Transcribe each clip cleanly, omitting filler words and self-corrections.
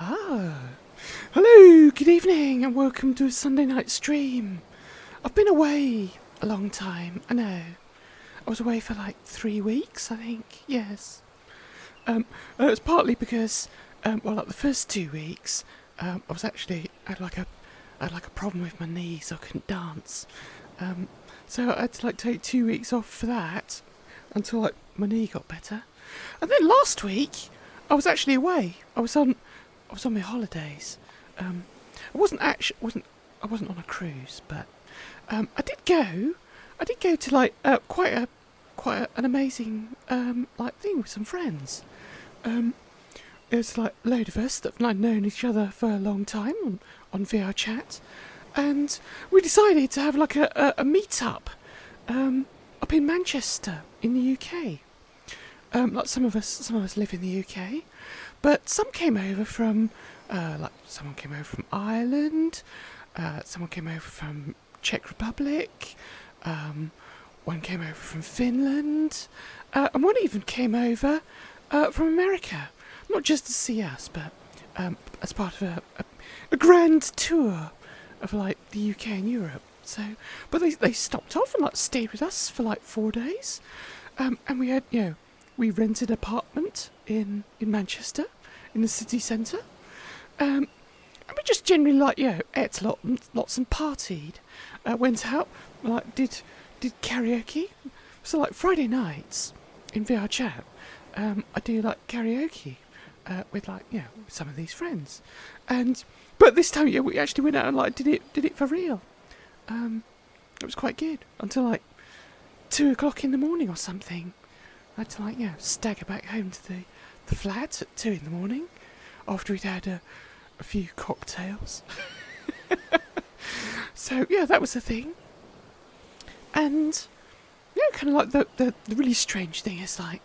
Ah, hello, good evening, and welcome to a Sunday night stream. I've been away a long time, I know. I was away for like 3 weeks, I think, yes. It's partly because, like the first 2 weeks, I was actually, I had like a problem with my knees, so I couldn't dance. So I had to like take 2 weeks off for that, until like my knee got better. And then last week, I was actually away. I was on my holidays. I wasn't on a cruise, but I did go. I did go to like quite an amazing like thing with some friends. It was like a load of us that have known each other for a long time on VRChat, and we decided to have like a meet-up up in Manchester in the UK. Like some of us live in the UK, but some came over from like someone came over from Ireland, someone came over from Czech Republic, one came over from Finland, and one even came over from America, not just to see us, but as part of a grand tour of like the UK and Europe. So, but they stopped off and like stayed with us for like 4 days, and we had we rented an apartment in Manchester, in the city centre, and we just generally like ate lots and partied, went out, like did karaoke. So like Friday nights in VRChat, I do like karaoke with like with some of these friends, but this time we actually went out and like did it for real. It was quite good until like 2 o'clock in the morning or something. I had to like stagger back home to the flat at 2 in the morning after we'd had a few cocktails. So that was the thing. And kind of like the really strange thing is like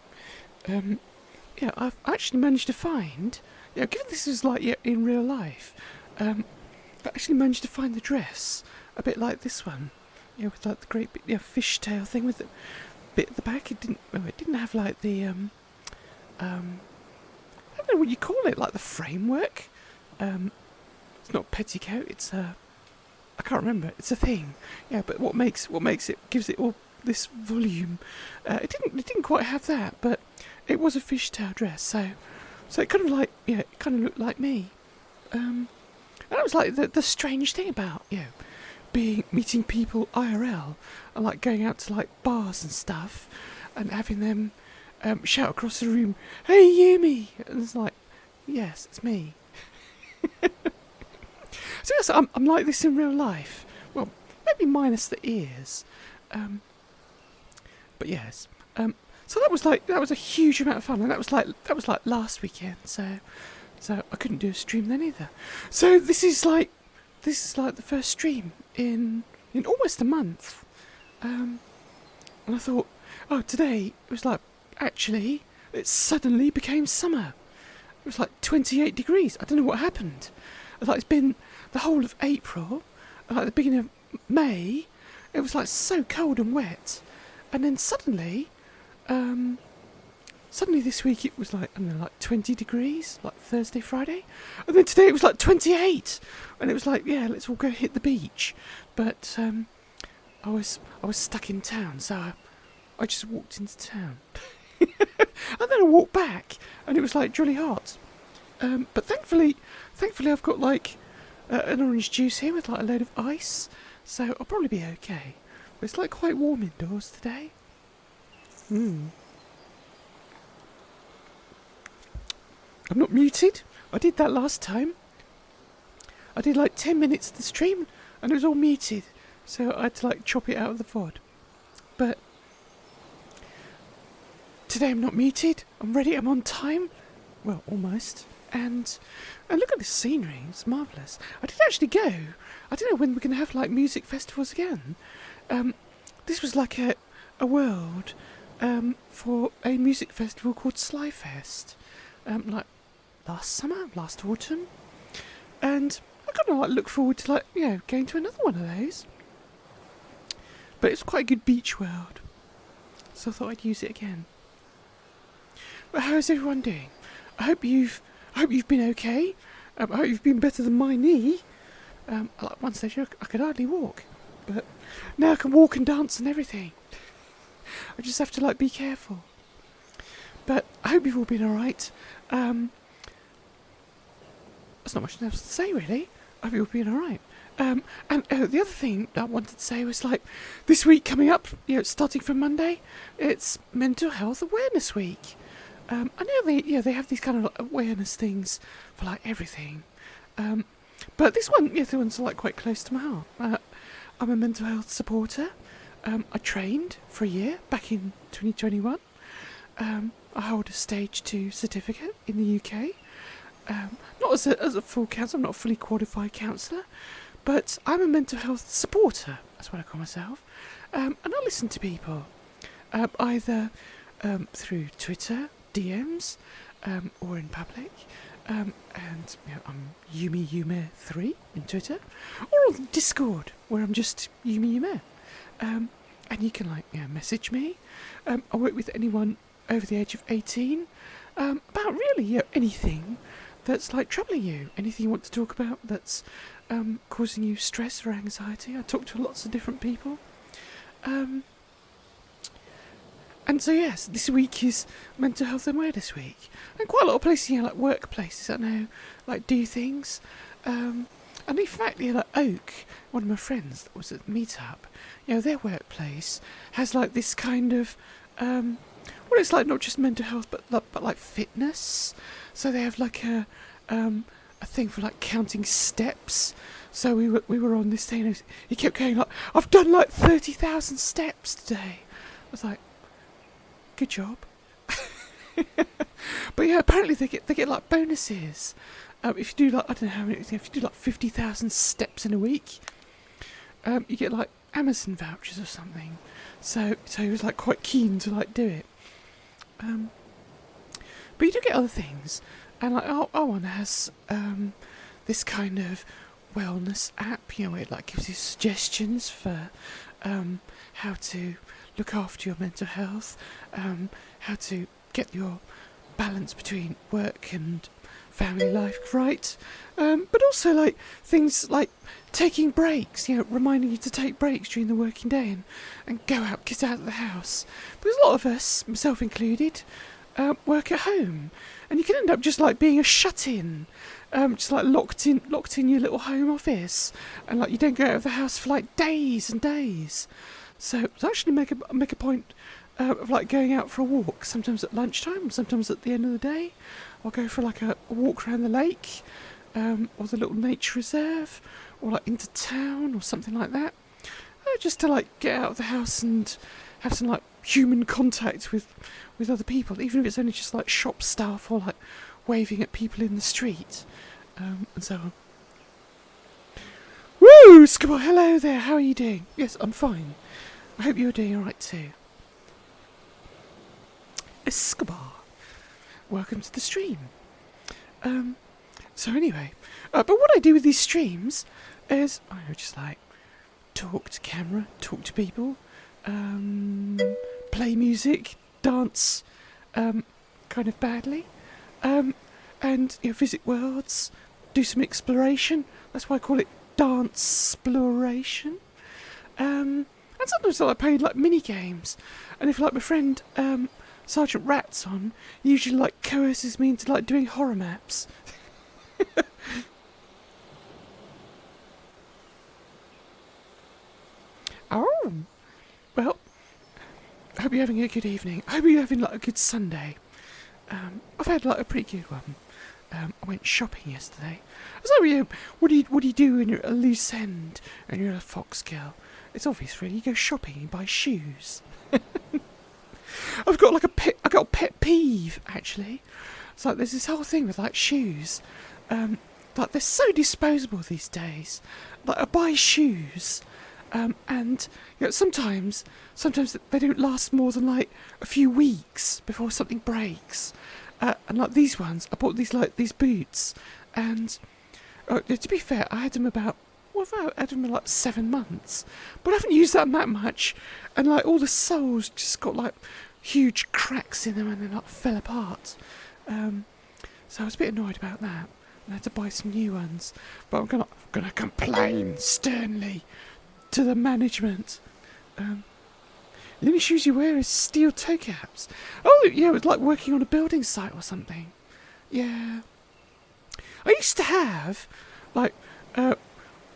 I've actually managed to find given this is like in real life, I actually managed to find the dress a bit like this one, with like the great big fishtail thing with the bit at the back. It didn't have like the I don't know what you call it, like the framework. It's not petticoat. It's I can't remember. It's a thing. But what makes it, gives it all this volume. It didn't quite have that, but it was a fishtail dress. So it kind of like it kind of looked like me. And that was like the strange thing about meeting people IRL and like going out to like bars and stuff and having them shout across the room, "Hey Yumi!" And it's like, yes, it's me. So yes, I'm like this in real life. Well, maybe minus the ears, but yes. So that was a huge amount of fun, and that was like last weekend. So I couldn't do a stream then either. So this is like the first stream in almost a month. And I thought, today it was like actually it suddenly became summer. It was like 28 degrees. I don't know what happened. It's been the whole of April, and like the beginning of May, it was like so cold and wet, and then suddenly this week it was like, I don't know, like 20 degrees, like Thursday, Friday, and then today it was like 28, and it was like, let's all go hit the beach, but I was stuck in town, so I just walked into town, and then I walked back, and it was like jolly hot, but thankfully I've got like an orange juice here with like a load of ice, so I'll probably be okay. But it's like quite warm indoors today. I'm not muted. I did that last time. I did like 10 minutes of the stream and it was all muted, so I had to like chop it out of the VOD. But today I'm not muted. I'm ready. I'm on time. Well, almost. And look at this scenery, it's marvellous. I did actually go. I don't know when we're going to have like music festivals again. This was like a world for a music festival called Slyfest, like last autumn. And I kind of like look forward to like going to another one of those. But it's quite a good beach world, so I thought I'd use it again. But how is everyone doing? I hope you've been okay. I hope you've been better than my knee. At one stage I could hardly walk, but now I can walk and dance and everything. I just have to be careful. But I hope you've all been alright. There's not much else to say really. I hope you've all been alright. And the other thing I wanted to say was this week coming up, starting from Monday, it's Mental Health Awareness Week. I know they have these kind of awareness things for everything. But this one, the one's quite close to my heart. I'm a mental health supporter. I trained for a year back in 2021. I hold a stage 2 certificate in the UK. Not as a full counsellor, I'm not a fully qualified counsellor, but I'm a mental health supporter, that's what I call myself. And I listen to people, either through Twitter, DMs, or in public. And I'm YumiYume3 in Twitter, or on Discord, where I'm just YumiYume. And you can message me. I work with anyone over the age of 18 about really anything that's troubling you, anything you want to talk about that's causing you stress or anxiety. I talk to lots of different people. And so yes, this week is Mental Health Awareness Week, and quite a lot of places, workplaces, I know, do things. And in fact, Oak, one of my friends that was at the meetup, their workplace has this kind of, it's not just mental health, but fitness. So they have a thing for counting steps. So we were on this thing, and he kept going I've done 30,000 steps today. I was like, good job. But apparently they get bonuses. If you do I don't know how many, if you do 50,000 steps in a week, you get Amazon vouchers or something. So he was quite keen to do it. But you do get other things, and our one has this kind of wellness app, where it gives you suggestions for how to look after your mental health, how to get your balance between work and family life right, but also things taking breaks, reminding you to take breaks during the working day and get out of the house. Because a lot of us, myself included, work at home, and you can end up just being a shut-in, just locked in your little home office, and you don't go out of the house for days and days. So to actually make a point of going out for a walk, sometimes at lunchtime, sometimes at the end of the day. I'll go for a walk around the lake, or the little nature reserve, or into town or something like that, just to get out of the house and have some human contact with other people, even if it's only just shop staff or waving at people in the street, and so on. Woo! Skibber, hello there, how are you doing? Yes, I'm fine. I hope you're doing alright too. Escobar, welcome to the stream. So anyway, but what I do with these streams is I just talk to camera, talk to people, play music, dance, kind of badly, and visit worlds, do some exploration. That's why I call it Danceploration. And sometimes I play mini games, and if my friend Sergeant Rat's on, he usually coerces me into doing horror maps. Oh, well, I hope you're having a good evening. I hope you're having a good Sunday. I've had a pretty good one. I went shopping yesterday. So what do you do when you're at a loose end and you're a fox girl? It's obvious, really. You go shopping and buy shoes. I've got I got a pet peeve, actually. It's there's this whole thing with shoes. They're so disposable these days. I buy shoes, and sometimes they don't last more than a few weeks before something breaks. And these ones, I bought these boots, and to be fair, I had them about. I had them in 7 months, but I haven't used them that much, and all the soles just got huge cracks in them, and then fell apart. So I was a bit annoyed about that. and I had to buy some new ones. But I'm gonna complain sternly to the management. The only shoes you wear is steel toe caps. Oh, yeah, it was like working on a building site or something. Yeah. I used to have, like,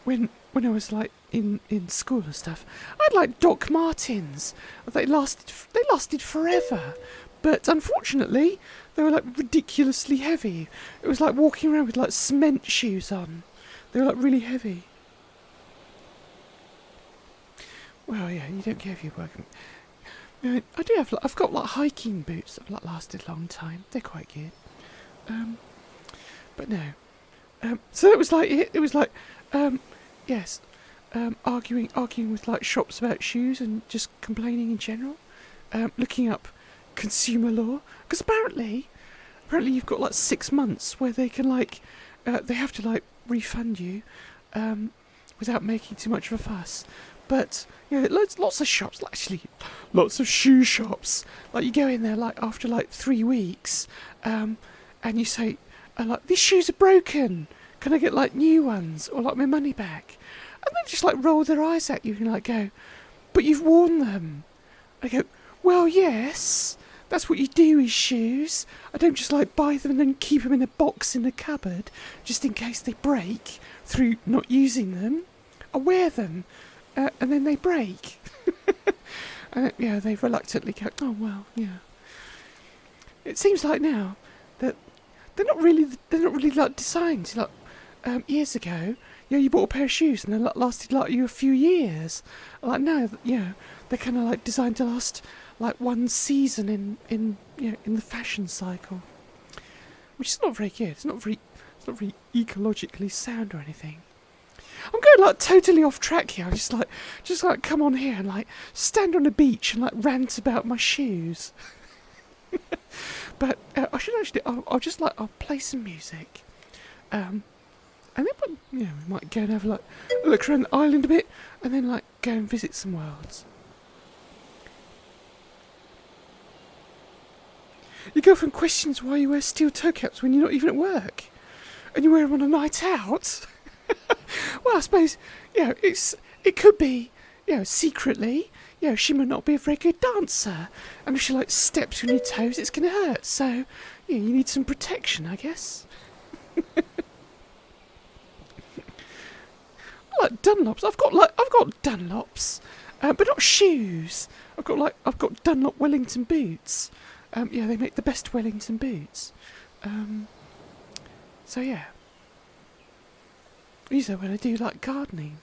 when I was, like, in school and stuff, I had, like, Doc Martens. They lasted forever. But, unfortunately, they were, like, ridiculously heavy. It was like walking around with, like, cement shoes on. They were, like, really heavy. Well, yeah, you don't care if you're working. I do have. I've got like hiking boots that have like lasted a long time. They're quite good. But no. So it was like yes, arguing with like shops about shoes and just complaining in general. Looking up consumer law because apparently you've got like 6 months where they can like they have to like refund you without making too much of a fuss. But yeah, lots of shops, actually, lots of shoe shops. Like you go in there like after like 3 weeks, and you say, like these shoes are broken. Can I get like new ones or like my money back? And they just like roll their eyes at you and like go, but you've worn them. I go, well yes, that's what you do with shoes. I don't just like buy them and then keep them in a box in the cupboard just in case they break through not using them. I wear them. And then they break. And yeah, they reluctantly go, oh well, yeah. It seems like now that they're not really like designed. Like years ago, you bought a pair of shoes and they lasted like you a few years. Like now, they're kind of like designed to last like one season in the fashion cycle, which is not very good. It's not very ecologically sound or anything. I'm going like totally off track here. I'm just like come on here and like stand on a beach and like rant about my shoes. But I should actually. I'll play some music, and then we might go and have like a look around the island a bit, and then like go and visit some worlds. Your girlfriend questions why you wear steel toe caps when you're not even at work, and you wear them on a night out. Well, I suppose, it could be, secretly, she might not be a very good dancer. And if she, like, steps on your toes, it's going to hurt. So, you need some protection, I guess. Like Dunlops. I've got Dunlops, but not shoes. I've got Dunlop Wellington boots. They make the best Wellington boots. So, yeah. I use that when I do like gardening,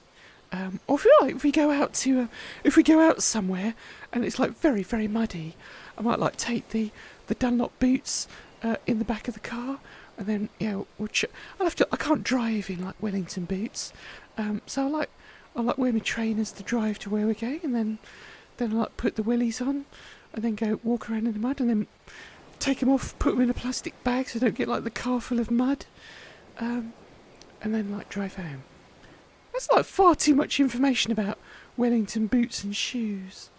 or if we go out somewhere and it's like very very muddy, I might like take the Dunlop boots in the back of the car, and then I can't drive in like Wellington boots, so I like wear my trainers to drive to where we're going, and then I like put the wellies on, and then go walk around in the mud, and then take them off, put them in a plastic bag so I don't get like the car full of mud. And then like drive home. That's like far too much information about Wellington boots and shoes.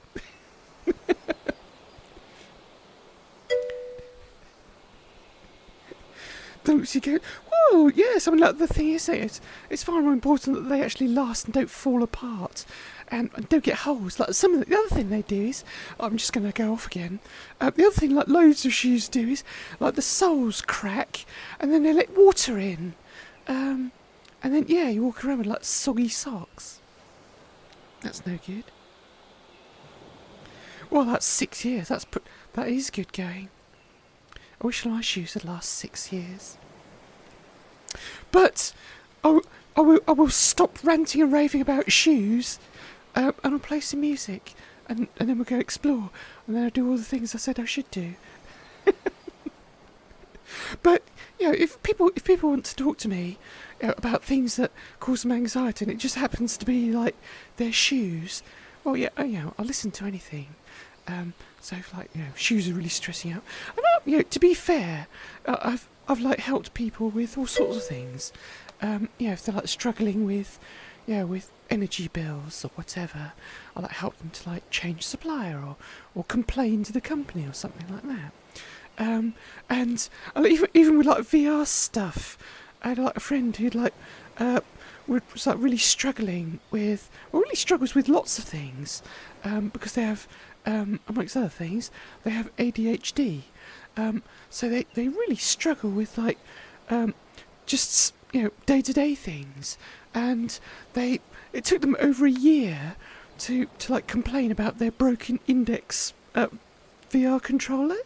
Don't you go, whoa, yes, I mean like the thing is it's far more important that they actually last and don't fall apart and don't get holes. Like the other thing they do is, I'm just gonna go off again. The other thing like loads of shoes do is like the soles crack and then they let water in. And then, you walk around with like soggy socks. That's no good. Well, that's 6 years. That is good going. I wish my shoes would last 6 years. But I will stop ranting and raving about shoes, and I'll play some music, and then we'll go explore, and then I'll do all the things I said I should do. But if people want to talk to me about things that cause them anxiety, and it just happens to be like their shoes, well, I'll listen to anything. So if like shoes are really stressing out, and to be fair, I've like helped people with all sorts of things. If they're like struggling with energy bills or whatever, I like help them to like change supplier or complain to the company or something like that. And even with like VR stuff, I had like a friend who'd like was like really struggling with, well, really struggles with lots of things, because they have, amongst other things, they have ADHD. So they really struggle with like just day-to-day things, and it took them over a year to like complain about their broken index VR controller,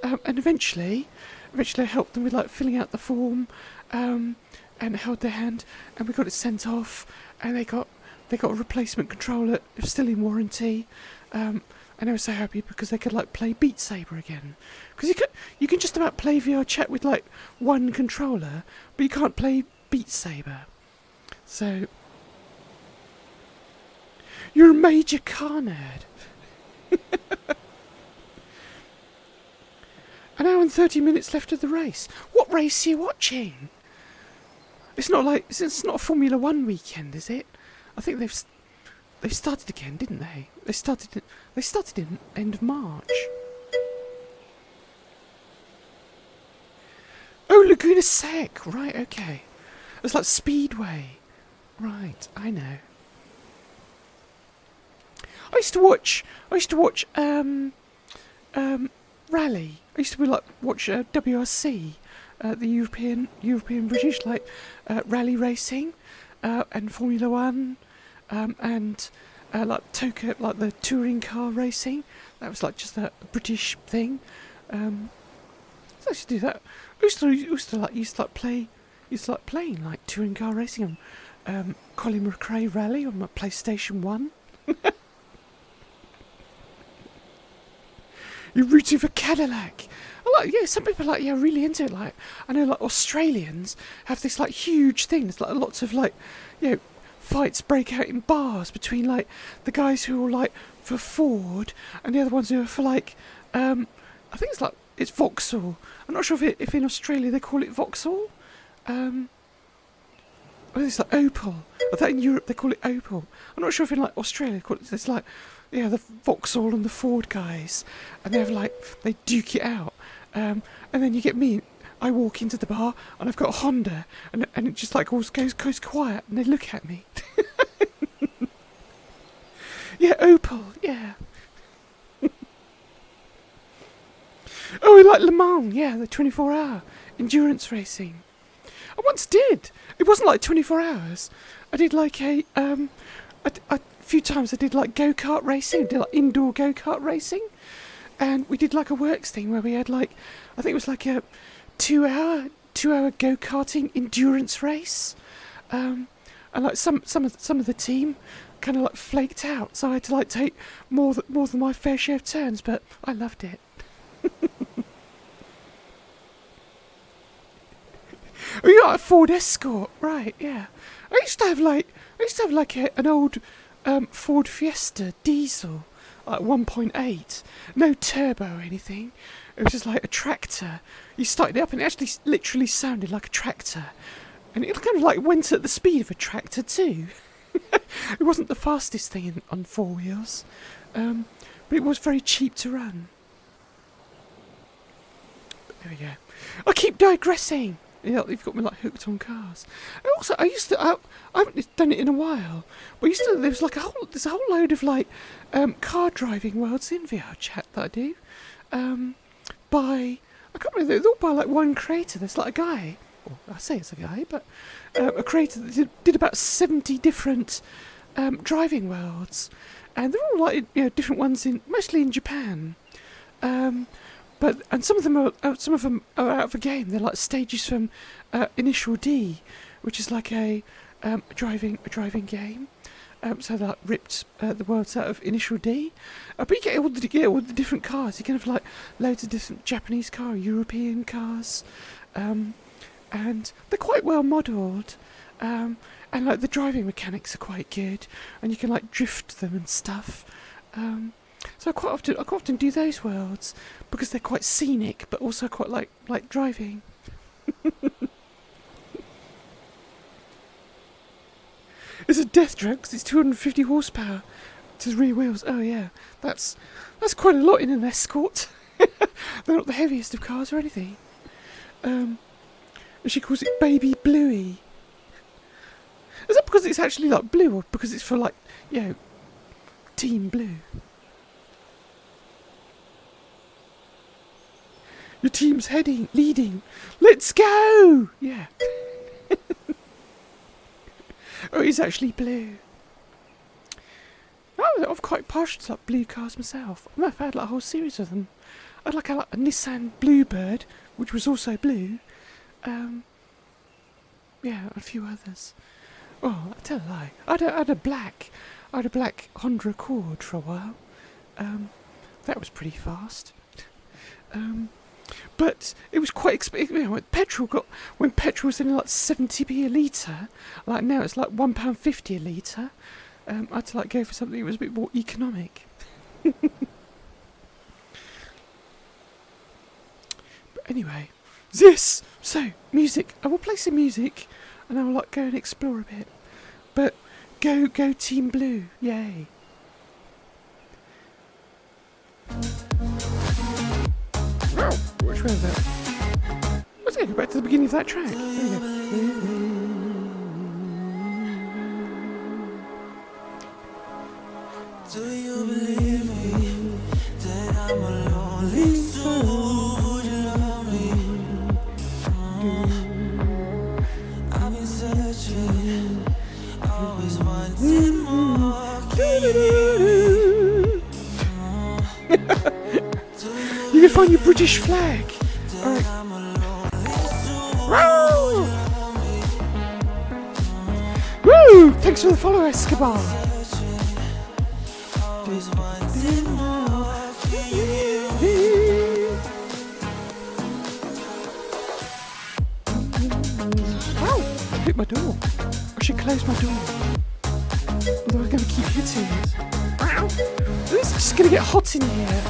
and eventually I helped them with like filling out the form, and held their hand, and we got it sent off, and they got a replacement controller, still in warranty, and they were so happy because they could like play Beat Saber again. Because you can just about play VRChat with like one controller, but you can't play Beat Saber. So you're a major car nerd. An hour and 30 minutes left of the race. What race are you watching? It's not a Formula One weekend, is it? I think they've started again, didn't they? They started in end of March. Oh, Laguna Sec, right? Okay, it's like Speedway, right? I know. I used to watch Rally. I used to watch WRC. The European British rally racing, and Formula One, and like Toka, like the touring car racing. That was like just a British thing. So I used to do that. I used to playing like touring car racing on Colin McRae Rally on my PlayStation 1. You're rooting for Cadillac. Some people are really into it. Like, I know like Australians have this like huge thing. There's like lots of fights break out in bars between like the guys who are like for Ford and the other ones who are for like I think it's Vauxhall. I'm not sure if in Australia they call it Vauxhall. It's like Opel. I thought in Europe they call it Opel. I'm not sure if in like Australia they call it. It's like the Vauxhall and the Ford guys, and they duke it out. And then you get me. I walk into the bar and I've got a Honda, and it just like always goes quiet, and they look at me. Yeah, Opel. Yeah. Oh, we like Le Mans. Yeah, the 24-hour endurance racing. I once did. It wasn't like 24 hours. I did like a few times. I did like go-kart racing. I did like indoor go-kart racing, and we did like a works thing where we had like, I think it was like a 2-hour go-karting endurance race, and like some of the team kind of like flaked out, so I had to like take more than my fair share of turns, but I loved it. Oh, you got a Ford Escort, right? Yeah. I used to have an old Ford Fiesta diesel, like 1.8, no turbo or anything. It was just like a tractor. You started it up and it actually literally sounded like a tractor, and it kind of like went at the speed of a tractor too. It wasn't the fastest thing on four wheels, but it was very cheap to run. But there we go. I keep digressing. You've got me like hooked on cars. And also, I haven't done it in a while, but there's a whole load of like car driving worlds in VRChat that I do. I can't remember, they're all by like one creator. There's like a guy, well, I say it's a guy, but a creator that did about 70 different driving worlds, and they're all like different ones mostly in Japan. But some of them are out of a game. They're like stages from Initial D, which is like a driving game. So they like ripped the worlds out of Initial D. But you get all the different cars. You can have like loads of different Japanese car, European cars, and they're quite well modelled. And like the driving mechanics are quite good, and you can like drift them and stuff. So I quite often do those worlds because they're quite scenic, but also quite like driving. It's a death trap because it's 250 horsepower to the rear wheels. Oh yeah, that's quite a lot in an Escort. They're not the heaviest of cars or anything. And she calls it Baby Bluey. Is that because it's actually like blue, or because it's for like, you know, Team Blue? Your team's leading. Let's go! Yeah. Oh, it's actually blue. I'm quite partial to like blue cars myself. I've had like a whole series of them. I had like a Nissan Bluebird, which was also blue. Yeah, a few others. Oh, I tell a lie. I had a black Honda Accord for a while. That was pretty fast. But it was quite expensive. You know, when petrol was in like 70p a litre, like now it's like £1.50 a litre. I had to like go for something that was a bit more economic. But anyway, so music. I will play some music, and I will like go and explore a bit. But go Team Blue, yay! Which way is that? Let's go back to the beginning of that track. There we go. Do you believe me that I'm a lonely soul? You love me. I've been searching, always wanting more. You can find your British flag. Alright. Woo! Thanks for the follow, Escobar. Wow! Hit my door. I should close my door. Although I'm going to keep hitting it. Wow! This is just going to get hot in here.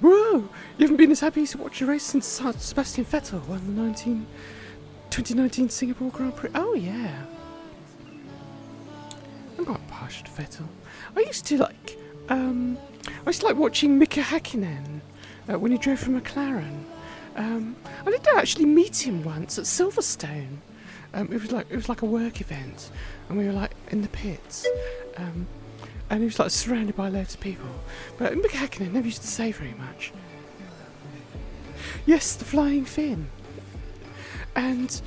Whoa! You haven't been as happy to watch a race since Sebastian Vettel won the 2019 Singapore Grand Prix. Oh yeah. I'm quite partial to Vettel. I used to like watching Mika Häkkinen when he drove for McLaren. I did actually meet him once at Silverstone. It was like a work event, and we were like in the pits. And he was like surrounded by loads of people. But in Hackney never used to say very much. Yes, the flying fin. And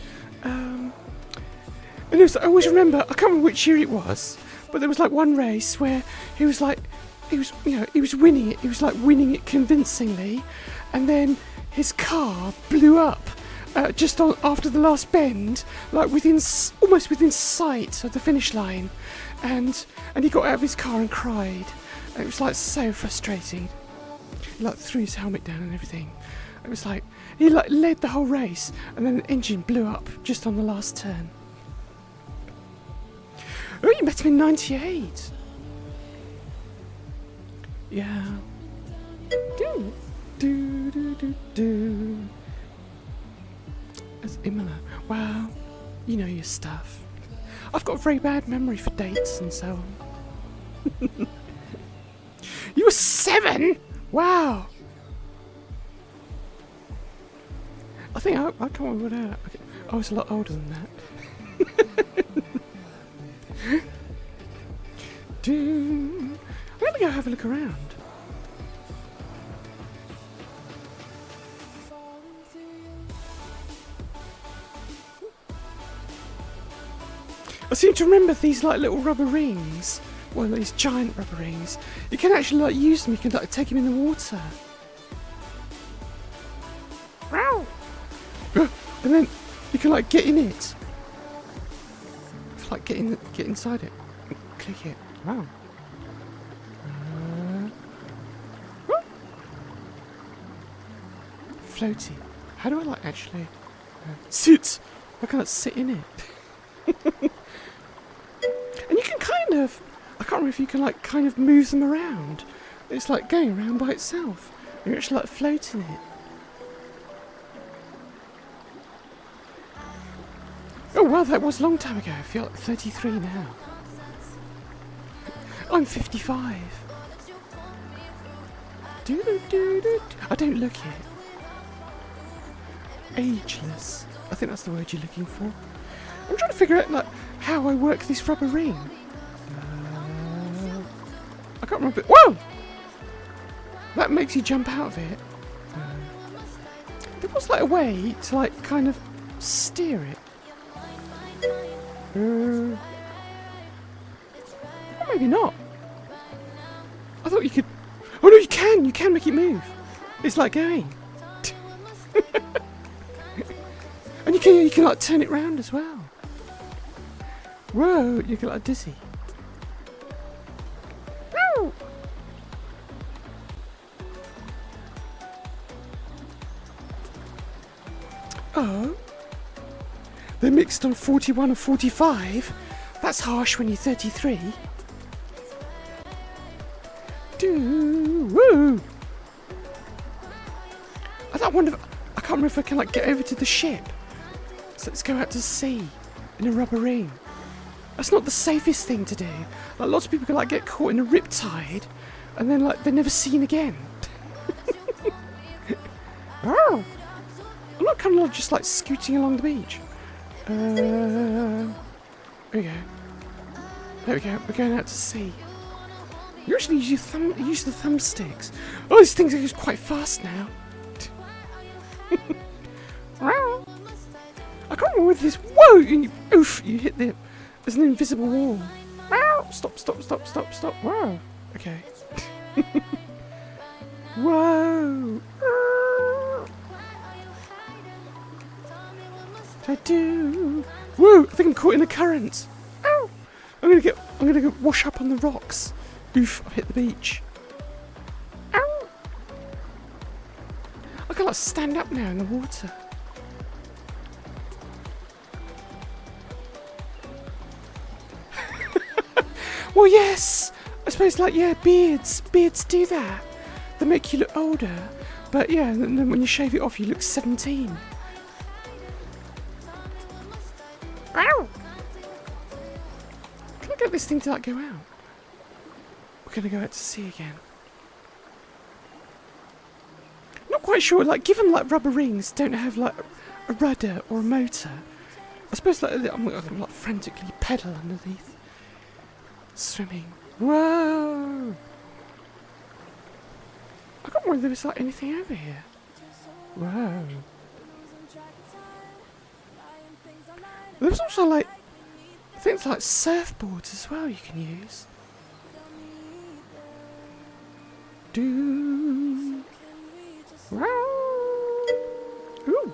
it was, I always remember, I can't remember which year it was, but there was like one race where he was winning it. He was like winning it convincingly, and then his car blew up just after the last bend, like almost within sight of the finish line, and he got out of his car and cried. It was like so frustrating. He like threw his helmet down and everything. It was like he like led the whole race, and then the engine blew up just on the last turn. Oh, you met him in '98. Yeah. Do. It's Imola. Wow, you know your stuff. I've got a very bad memory for dates and so on. You were 7? Wow. I think I can't remember what I was a lot older than that. I'm gonna go have a look around. I seem to remember these like little rubber rings. Well, these giant rubber rings. You can actually like use them. You can like take them in the water. And then you can like get in it. Like get inside it. Click it. Wow. Floaty. How do I like actually sit? I can't sit in it. And you can kind of, I can't remember if you can like kind of move them around. It's like going around by itself. You're actually like floating it. Oh well, that was a long time ago. I feel like 33 now. I'm 55. I don't look it. Ageless. I think that's the word you're looking for. I'm trying to figure out like how I work this rubber ring. I can't remember. Whoa! That makes you jump out of it. There was like a way to like kind of steer it. Or maybe not. I thought you could. Oh no, you can! You can make it move. It's like going. And you can like turn it round as well. Whoa! You get like dizzy. Oh. They're mixed on 41 and 45. That's harsh when you're 33. Woo! I wonder if, I can't remember if I can like get over to the ship. So let's go out to sea in a rubber ring. That's not the safest thing to do. Like lots of people can like get caught in a riptide and then like they're never seen again. Oh! I'm not kind of like, just like scooting along the beach. There we go. There we go. We're going out to sea. You actually use the thumbsticks. Oh, these things are quite fast now. I can't remember whether this. Whoa! Oof! You hit the. There's an invisible wall. Stop! Wow. Okay. Whoa! Whoa! I think I'm caught in the current. Ow! I'm gonna go wash up on the rocks. Oof! I've hit the beach. Ow! I can like stand up now in the water. Well, yes. I suppose like beards do that. They make you look older, but yeah, and then when you shave it off, you look 17. Ow! Can I get this thing to like go out? We're gonna go out to sea again. Not quite sure. Like, given like rubber rings don't have like a rudder or a motor, I suppose like I'm like frantically pedal underneath. Swimming. Whoa! I can't remember if there was like anything over here. Whoa. There was also like things like surfboards as well you can use. Do. Wow. Ooh.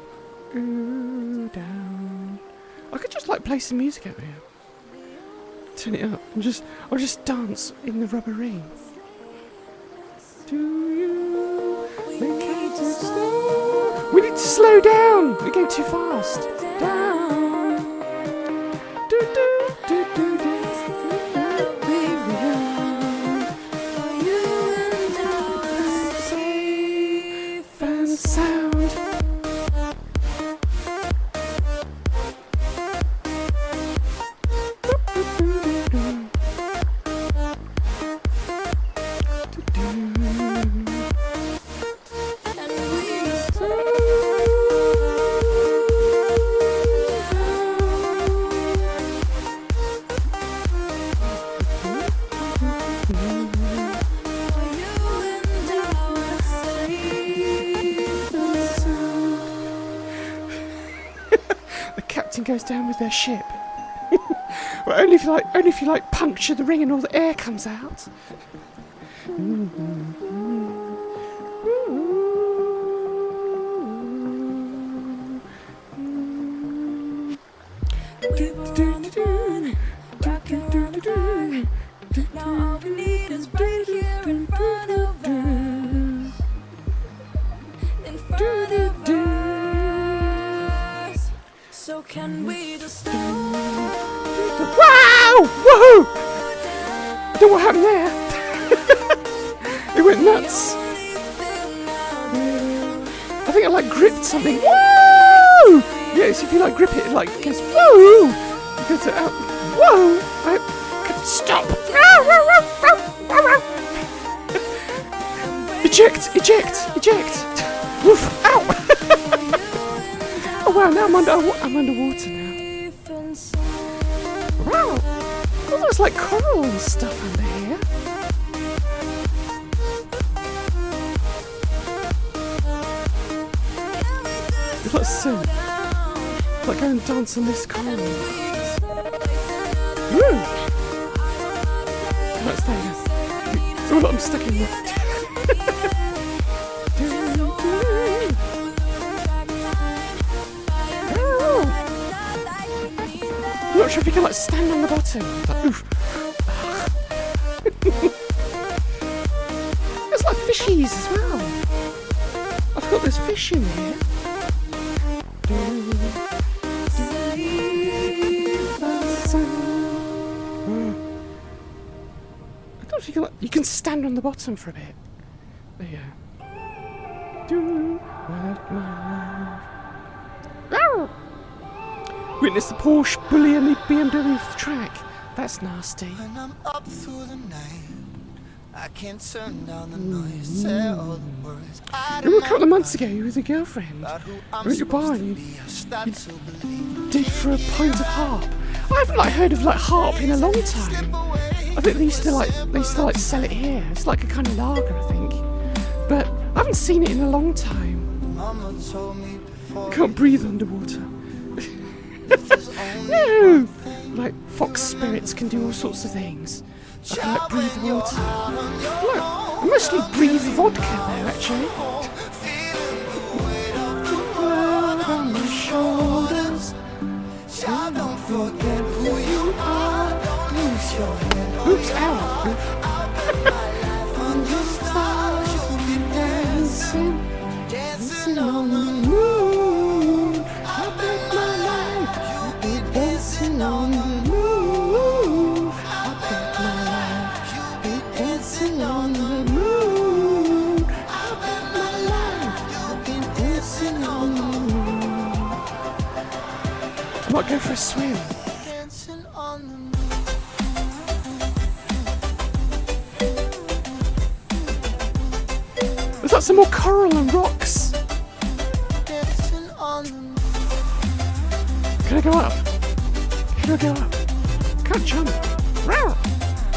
Ooh, down. I could just like play some music over here. Turn it up and I'll just dance in the rubber ring. Do you think it's slow? We need to slow down. We're going too fast. Down. Do do do do do. Safe and sound. Goes down with their ship. Well, only if you like puncture the ring and all the air comes out. Now all we need is right here in front of us. In front of us. So can we just stop? Wow! Woohoo! I don't know what happened there. It went nuts. I think I like gripped something. Woo! Yes, if you like grip it, it like goes woo! You go to out. Whoa! I can stop. Eject! Eject! Eject! Woof! Ow! Oh wow! Now I'm underwater now. Wow! Oh, there's like coral and stuff under here. It's like so. It's like go and dance on this coral. Woo! Can't stay there. Oh, look, I'm stuck in there. I'm not sure if you can like stand on the bottom. Like, oof. There's like fishies as well. I forgot there's fish in here. I don't know if you can like, you can stand on the bottom for a bit. There you go. Witness the Porsche bullying the BMW off the track. That's nasty. When I'm up through the night, I can't turn down the noise, say all the words. Remember a couple of months ago you were with a girlfriend. You were at your bar and you did for a pint of harp. I haven't like heard of like harp in a long time. I think they used to like sell it here. It's like a kind of lager, I think. But I haven't seen it in a long time. I can't breathe underwater. No! Like fox spirits can do all sorts of things. I can like breathe water. Look, I mostly breathe vodka there actually. Blood on my shoulders. Don't forget who you are. Lose your head. Oops, ow. On the stars you'll be dancing. Dancing on the moon. I bet my life you'll be dancing on the moon. I bet my life you'll be dancing on the moon. I bet my life you'll be dancing on the moon. I might go for a swim. Dancing on the moon. There's like some more coral and rocks. Dancing on the moon. Can I go up? Can I go up? Can't jump. Wow.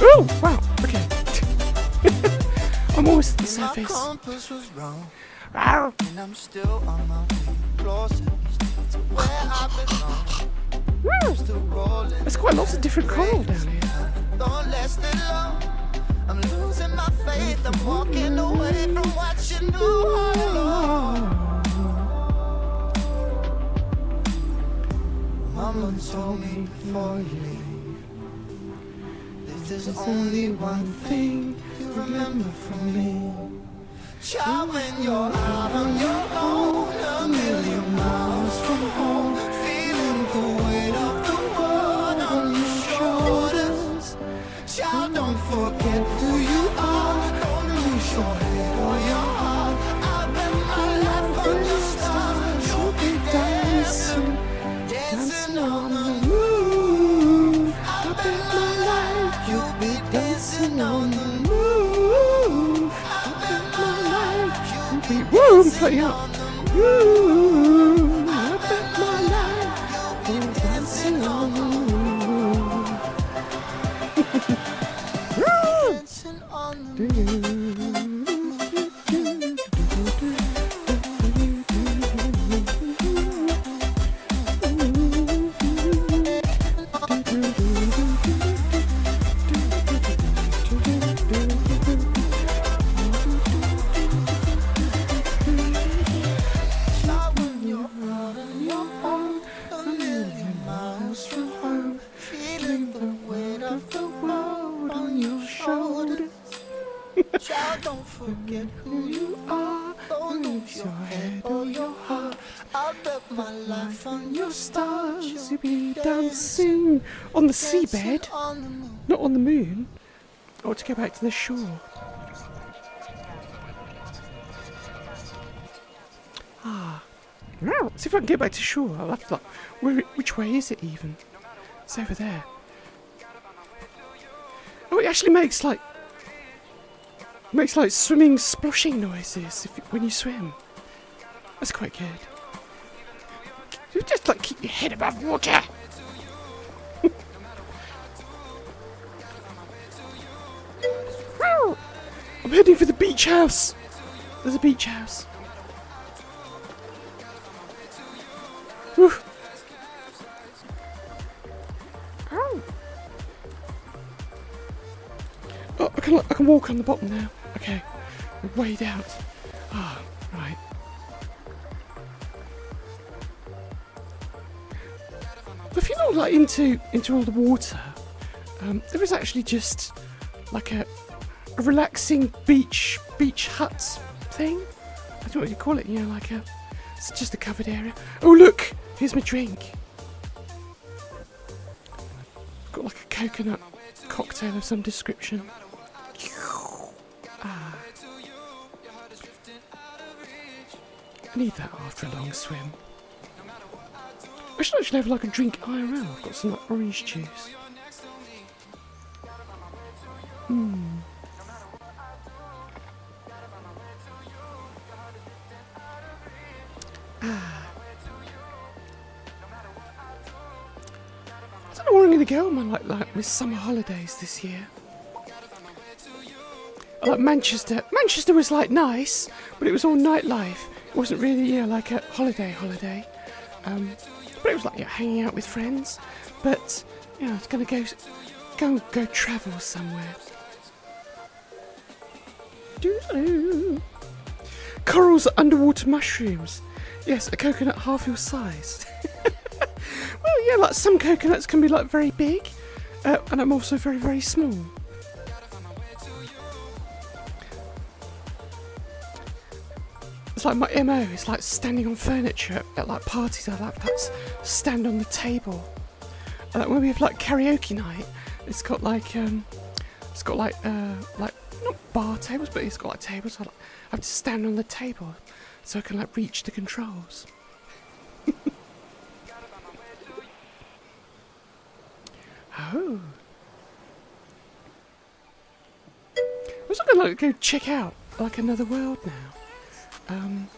Ooh, wow. I'm always at the surface. compass was wrong, Rawr. and I'm still on my way closer to where I belong. Still rolling. There's quite lots of different coral down here. Don't last it long. I'm losing my faith. I'm walking away from what you knew all along. Mama told me before you leave, if there's only one thing you remember from me, child, when you're out on your own, a million miles from home, feeling the weight of the world on your shoulders. Child, don't forget who you are. Don't lose your head or your heart. I bet my life on your stars. You'll be dancing, dancing on the moon. I bet my life you'll be dancing on the moon. I bet my life you'll be Woo, I'm floating up. Woo, I bet my life you'll be dancing on the moon. Dancing on the moon. Child, when you're out on your own, a million miles from home, feeling the weight of the world on your shoulders. Child, don't forget who you are. Don't lose your head or your heart. I'll bet my life on your stars. You'll be dancing on the seabed, On the moon. not on the moon. I want to go back to the shore. Ah. Well, see if I can get back to shore. I'll have to look. Which way is it even? It's over there. Oh, it actually makes like swimming sploshing noises when you swim. That's quite good. You just like keep your head above water. I'm heading for the beach house. There's a beach house. Whew. Oh, I can walk on the bottom now. Okay, we're way out. Ah, right. If you're not like into all the water, there is actually just like a relaxing beach hut thing. I don't know what you call it. You know, like it's just a covered area. Oh look, here's my drink. Got like a coconut cocktail of some description. Ah. I need that after a long swim. I should actually have like a drink IRL. I've got some like orange juice. Ah. I don't know where I'm going to go on my my summer holidays this year. I like Manchester. Manchester was like nice, but it was all nightlife. It wasn't really like a holiday. But it was like hanging out with friends. But I was going to go travel somewhere. Doo-doo. Corals are underwater mushrooms. Yes, a coconut half your size. Well, yeah, like some coconuts can be like very big, and I'm also very, very small. It's like my MO. It's like standing on furniture at like parties. I like that stand on the table. Like when we have like karaoke night, it's got like not bar tables, but it's got like tables. I have to stand on the table so I can like reach the controls. Oh. I was going to like go check out like another world now. I'm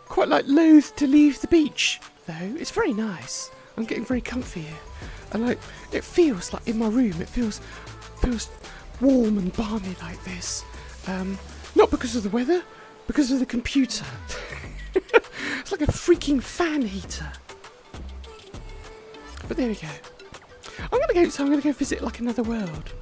quite loath to leave the beach though. It's very nice. I'm getting very comfy here, and like it feels like in my room. It feels warm and balmy like this. Not because of the weather, because of the computer. It's like a freaking fan heater. But there we go. I'm gonna go visit like another world.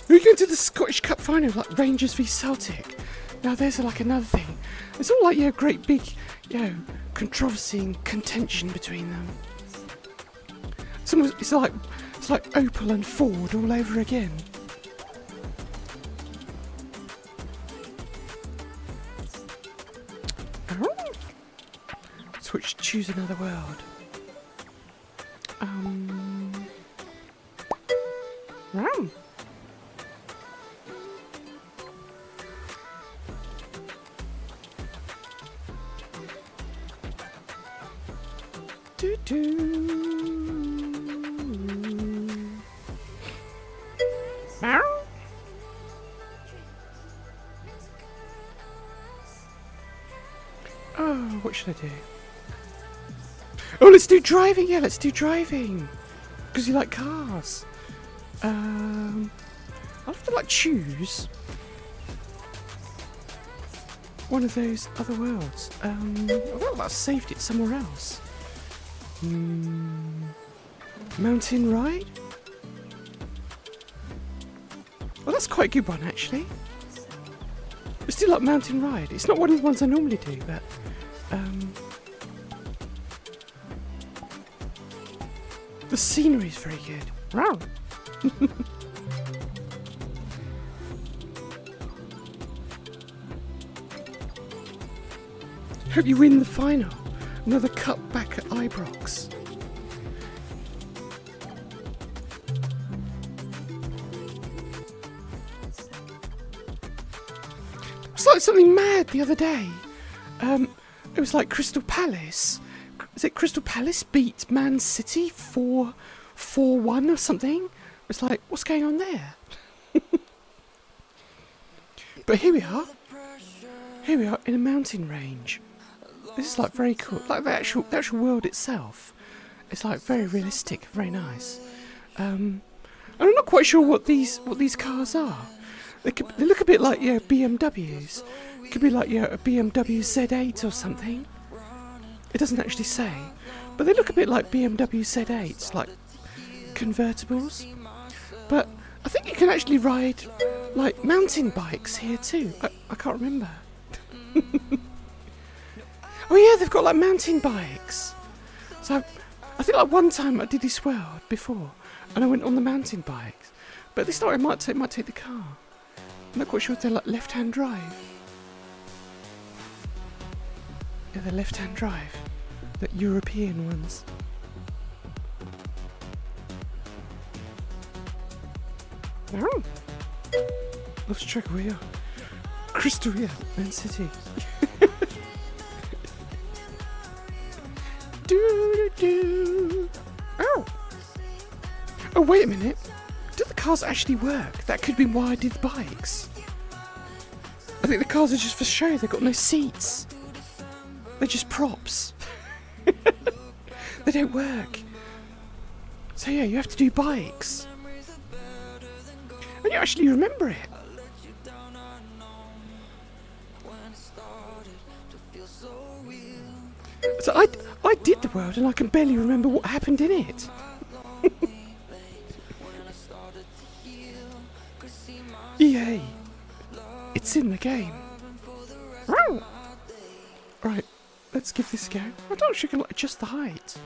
We're going to the Scottish Cup final, like Rangers v Celtic. Now there's like another thing. It's all like great big, controversy and contention between them. It's like Opel and Ford all over again. Switch, choose another world. Ram. Do do. Oh, what should I do? Oh, let's do driving. Yeah, let's do driving. Because you like cars. I'll have to choose one of those other worlds. I thought I saved it somewhere else. Mountain ride? Well, that's quite a good one, actually. It's still like mountain ride. It's not one of the ones I normally do, but the scenery is very good. Wow. Hope you win the final. Another cut back at Ibrox. It's like something mad the other day. It was like Crystal Palace. Is it Crystal Palace beat Man City 4-1 or something? It's like, what's going on there? But here we are. Here we are in a mountain range. This is like very cool. Like the actual world itself. It's like very realistic, very nice. I'm not quite sure what these cars are. They look a bit like BMWs. It could be like a BMW Z8 or something. It doesn't actually say, but they look a bit like BMW Z8s, like convertibles. But I think you can actually ride like mountain bikes here too. I can't remember. Oh yeah, they've got like mountain bikes. So I think like one time I did this world before, and I went on the mountain bikes. But this time I might take the car. I'm not quite sure if they're like left-hand drive. Yeah, they're left-hand drive. The European ones. Oh. Lost track of where we are. Crystal, yeah, Man City. Do. Oh. Oh, wait a minute. Do the cars actually work? That could be why I did the bikes. I think the cars are just for show. They've got no seats. They're just props. They don't work. So yeah, you have to do bikes. And you actually remember it. So I did the world and I can barely remember what happened in it. EA. It's in the game. Right, let's give this a go. I don't know if you can adjust the height.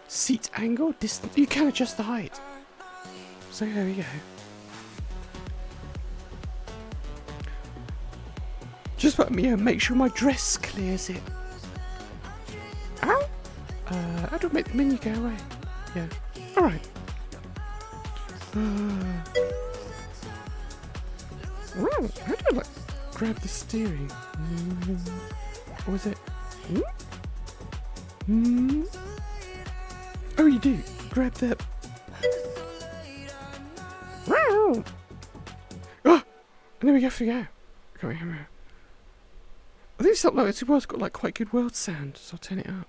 Seat angle, distance. You can adjust the height. So there we go. Just let me make sure my dress clears it. Ow! How do I make the menu go away? Yeah. Alright. How do I grab the steering? Or was it? Oh, you do. Grab the. Oh! And there we go. Come here. I think something like this world's got like quite good world sound, so I'll turn it up.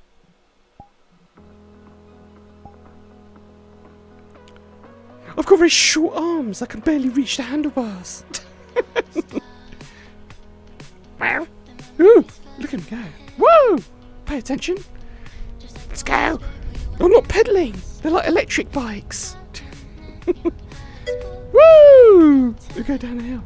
I've got very short arms. I can barely reach the handlebars. Ooh, look at him go. Whoa! Pay attention. Let's go. I'm not pedaling. They're like electric bikes. Woo! We go down the hill.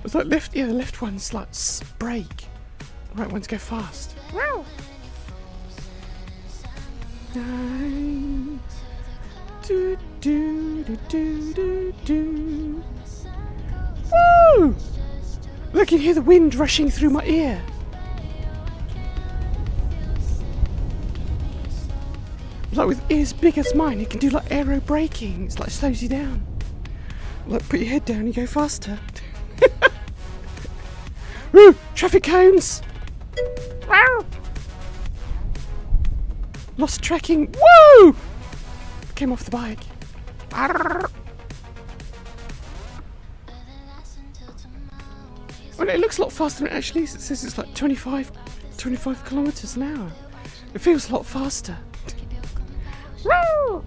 It's like left, yeah, the left one's like brake. Right ones go fast. Wow. Do, do, do, do, do, do. Woo! I can hear the wind rushing through my ear. Like with ears big as mine, it can do like aero braking. It's like slows you down. Like put your head down and go faster. Woo! Traffic cones! Wow! Lost tracking. Woo! Came off the bike. Well, it looks a lot faster than it actually is. It says it's like 25 kilometers an hour. It feels a lot faster. Woo!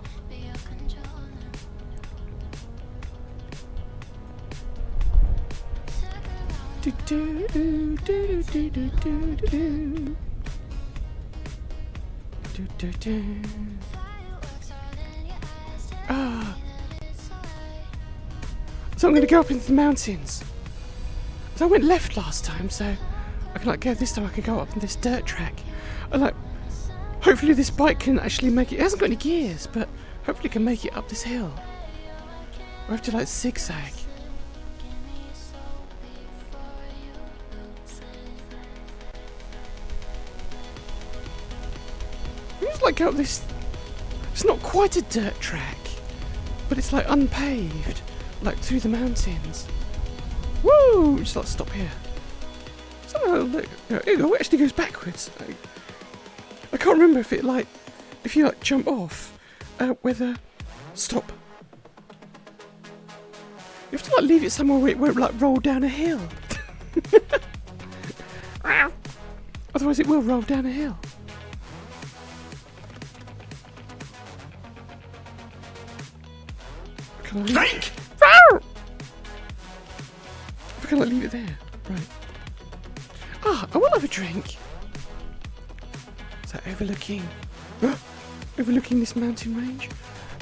Do do do do do do do do do do do. Ah. So I'm going to go up into the mountains. So I went left last time, so I can like go this time. I can go up on this dirt track. And like, hopefully this bike can actually make it. It hasn't got any gears, but hopefully it can make it up this hill. I have to like zigzag. It's like go up this. It's not quite a dirt track, but it's like unpaved, like through the mountains. Woo! Just like stop here. So look, it actually goes backwards. I can't remember if it like, if you like jump off, whether stop. You have to like leave it somewhere where it won't like roll down a hill. Otherwise, it will roll down a hill. Drink! I can like leave it there. Right. Ah, I will have a drink. Is that overlooking? Overlooking this mountain range?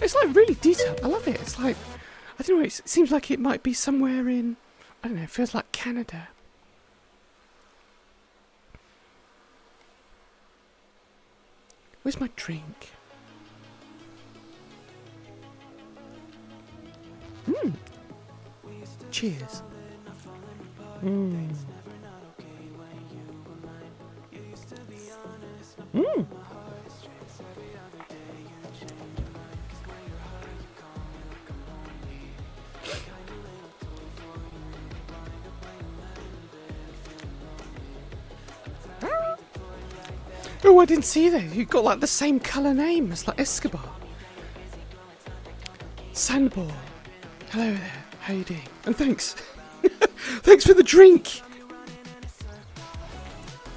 It's like really detailed. I love it. It's like, I don't know, it seems like it might be somewhere in, I don't know, it feels like Canada. Where's my drink? Cheers. Oh, I didn't see that. You got like the same colour name as like Escobar. Sandball. Hello there. How you doing? And thanks. Thanks for the drink.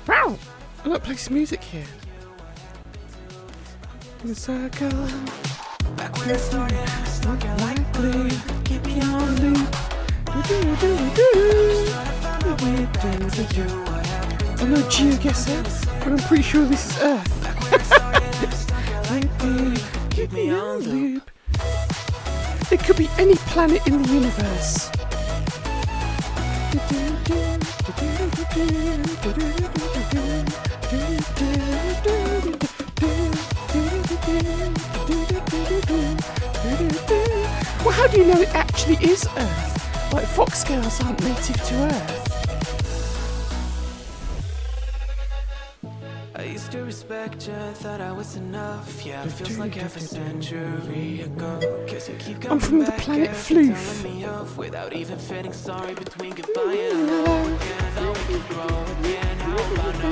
Wow. I like play some music here. In a circle. Back when it started, stuck out like glue. Keep me on the loop. I'm no geoguesser, but I'm pretty sure this is Earth. Keep me on the loop. It could be any planet in the universe. Well, how do you know it actually is Earth? Like, fox scales aren't native to Earth. I used to respect you, thought I was enough. Yeah, it feels like half a century ago. Guess you keep I'm from the coming planet back Floof. and me off without even feeling sorry between goodbye and hello again. Thought we could grow again. How about no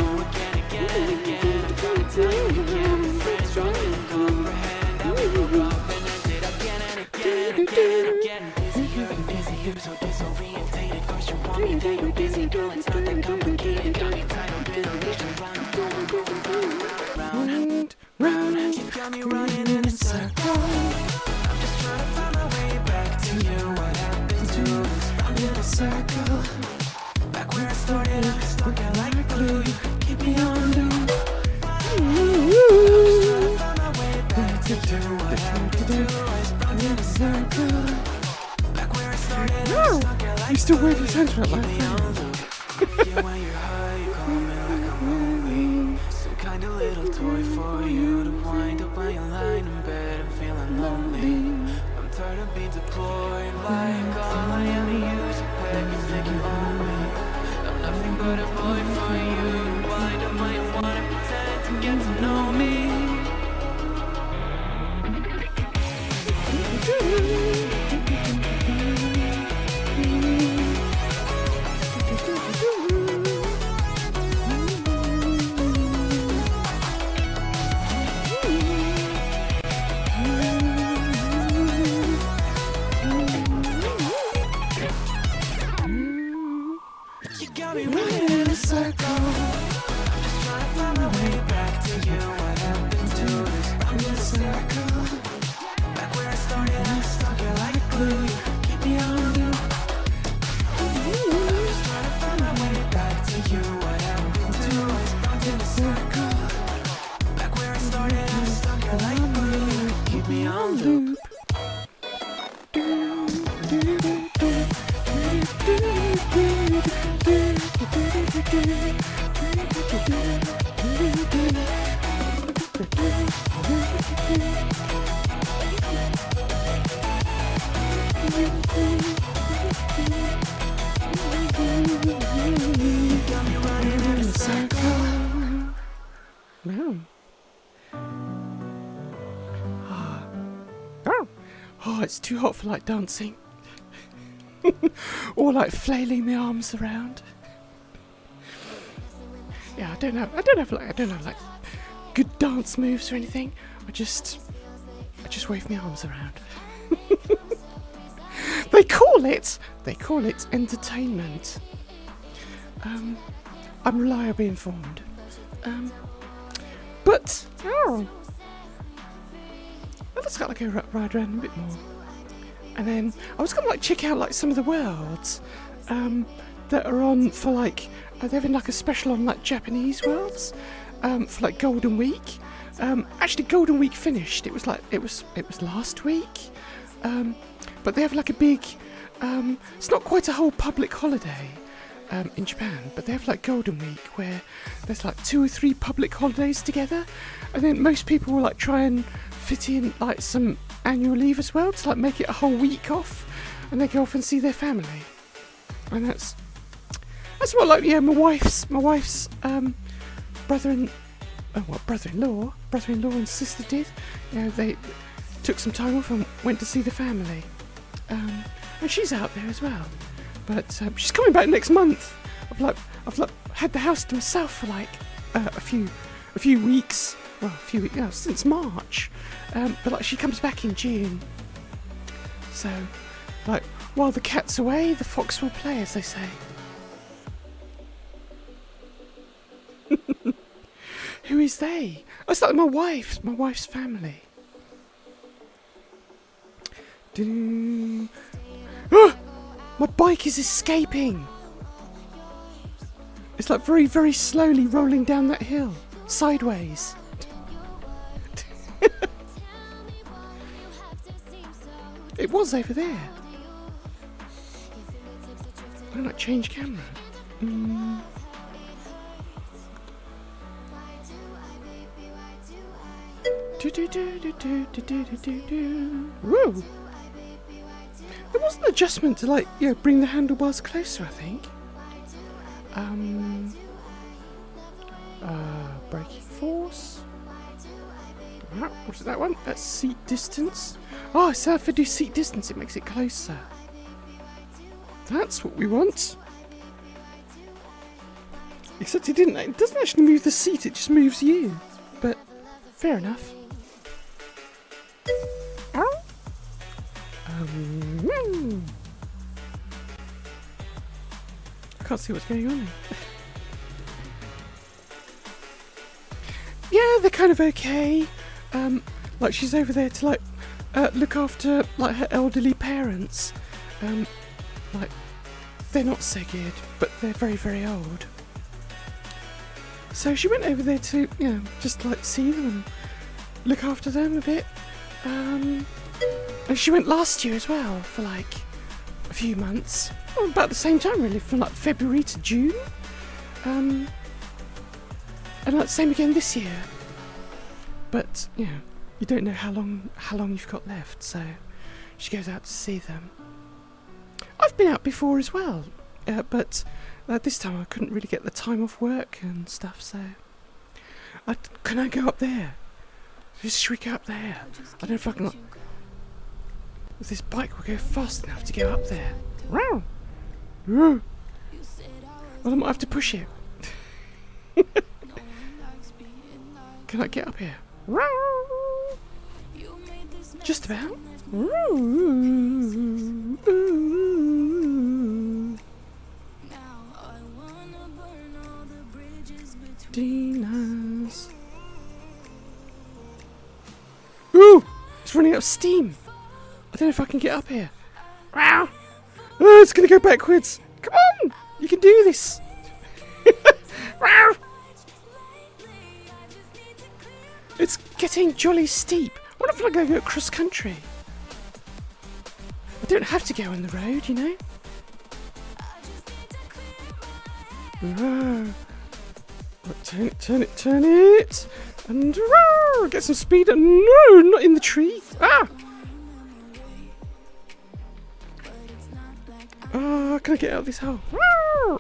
again, I'm trying to tell you we can't be friends. Trying to comprehend how we broke up and ended again and again. that you're busy, girl, it's not that complicated. Got me tied up in a leash, I'm round, round. You got me running in a circle. I'm just trying to find my way back to you. What happened to us? Round in a circle. Back where I started, I'm stuck out like glue. You keep me on loop. I'm just trying to find my way back to you. What happened to us? Round in a circle. Back where I started, I'm stuck out like You still wave your hands around like me that. on loop. Yeah, when you're high, you call me like a movie. Some kind of little toy for you to wind up on your line in bed and feeling lonely. I'm tired of being deployed like all I am to use. Where you think you own me? I'm nothing but a boy for you to wind up my wanna pretend to get to know me. You got me running in a circle. I'm just trying to find my way back to you. What happened to us? I'm in a circle. Back where I started, I'm stuck here like glue. You keep me on loop. I'm just trying to find my way back to you. What happened to us? I'm in a circle. Back where I started, I'm stuck here like glue. You keep me on loop. No. Oh, it's too hot for like dancing. Or like flailing the arms around. Yeah, I don't have like good dance moves or anything. I just wave my arms around. They call it entertainment. I'm reliably informed. But let's go like a ride around a bit more. And then I was gonna like check out like some of the worlds that are on for like they're having like a special on like Japanese worlds for like Golden Week. Actually, Golden Week finished. It was last week, but they have like a big. It's not quite a whole public holiday in Japan, but they have like Golden Week where there's like 2 or 3 public holidays together, and then most people will like try and fit in like some annual leave as well to like make it a whole week off, and they go off and see their family. And that's what like my wife's brother-in-law and sister did. You know, they took some time off and went to see the family, and she's out there as well. But she's coming back next month. I've had the house to myself for like a few weeks. Well, since March. But like she comes back in June. So, like while the cat's away, the fox will play, as they say. Who is they? Oh, it's like my wife's family. Ah! My bike is escaping. It's like very, very slowly rolling down that hill, sideways. It was over there. Why not change camera? Woo! There was an adjustment to like, bring the handlebars closer, I think. Braking force. What's that one? That's seat distance. Oh, so if I do seat distance, it makes it closer. That's what we want. Except it doesn't actually move the seat, it just moves you. But, fair enough. can't see what's going on here. Yeah, they're kind of okay. Like she's over there to like look after like her elderly parents. Like they're not so good, but they're very, very old. So she went over there to, you know, just like see them and look after them a bit. And she went last year as well for like a few months. Well, about the same time really, from like February to June. And like same again this year. But, you know, you don't know how long you've got left, so she goes out to see them. I've been out before as well, but this time I couldn't really get the time off work and stuff, so can I go up there? Should we go up there? I don't know if I can. If this bike will go fast enough to go up there. Wow. Well, I might have to push it. Can I get up here? Just about. Dina's. Ooh! It's running out of steam. I don't know if I can get up here. Oh, it's gonna go backwards. Come on! You can do this. It's getting jolly steep. What if I go cross country? I don't have to go on the road, you know. Turn it, and get some speed. No, not in the tree. Can I get out of this hole? Oh,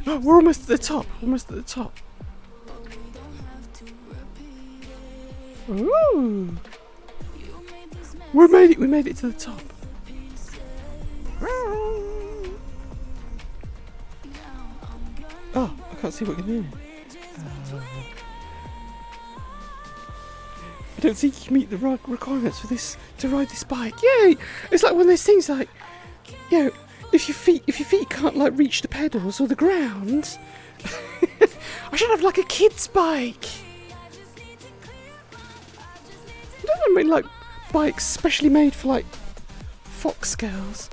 we're almost at the top. Ooh. We made it to the top. Oh, I can't see what you're doing. I don't think you meet the requirements for this to ride this bike. Yay! It's like one of those things like, you know, if your feet can't like reach the pedals or the ground. I should have like a kid's bike. I mean, like bikes specially made for like fox girls.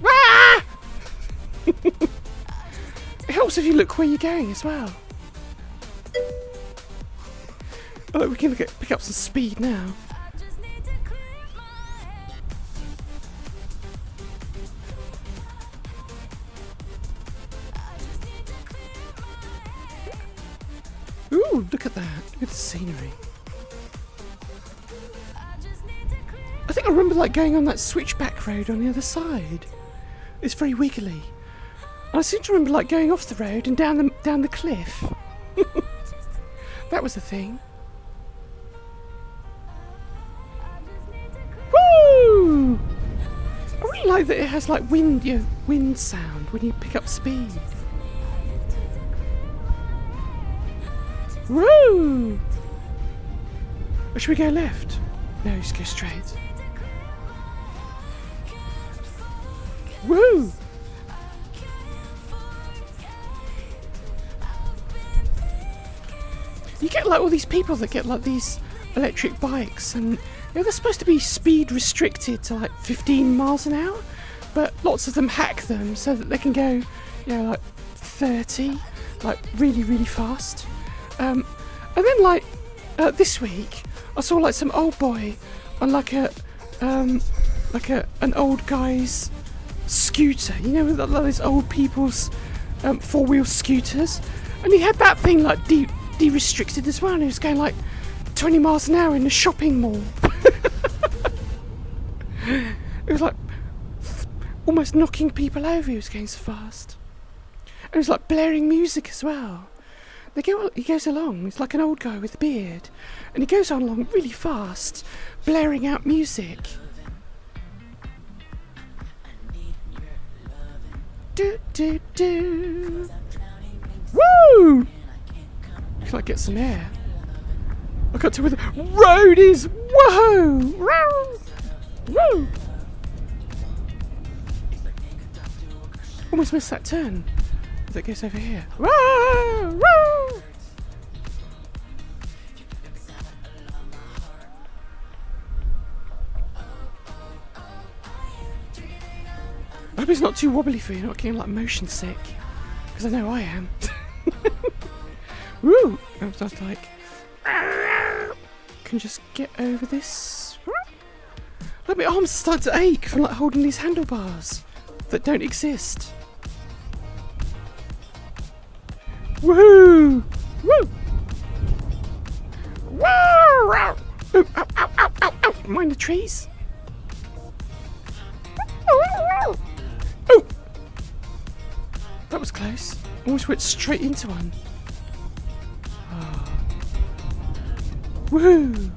It helps if you look where you're going as well. Oh, we can pick up some speed now. Ooh, look at that. Look at the scenery. I think I remember like going on that switchback road on the other side. It's very wiggly. And I seem to remember like going off the road and down the cliff. That was the thing. Woo! I really like that it has like wind sound when you pick up speed. Woo! Or should we go left? No, just go straight. Woo! You get like all these people that get like these electric bikes, and you know, they're supposed to be speed restricted to like 15 miles an hour, but lots of them hack them so that they can go, you know, like 30, like really, really fast. And then like this week, I saw like some old boy on like an old guy's scooter, you know, with those old people's four-wheel scooters, and he had that thing like de-restricted as well, and he was going like 20 miles an hour in the shopping mall. It was like almost knocking people over, he was going so fast. And it was like blaring music as well. He goes along, it's like an old guy with a beard, and he goes on along really fast, blaring out music. Do do do. Woo! Can I get some air? I can't tell where the road is. Whoa! Woo! Woo! Almost missed that turn. that goes over here. Whoa! Whoa! I hope it's not too wobbly for you, not getting like motion sick. Because I know I am. Woo! I was like, can just get over this. Like my arms start to ache from like holding these handlebars that don't exist. Woohoo! Woo! Woo! Ow, ow, ow, ow, ow, ow. Mind the trees. Oh! That was close. Almost went straight into one. Oh. Woohoo!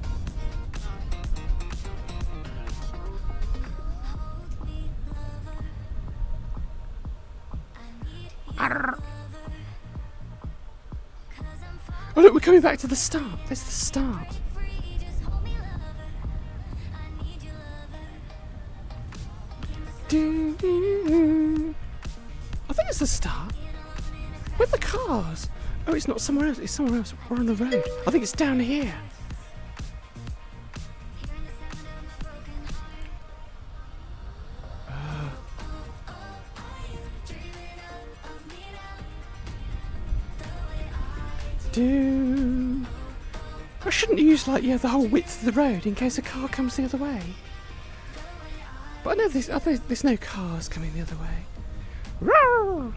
Oh look, we're coming back to the start. There's the start. I think it's the start. Where's the cars? Oh, it's not somewhere else. It's somewhere else. We're on the road. I think it's down here. I shouldn't use like the whole width of the road in case a car comes the other way. But I know there's no cars coming the other way. Roar!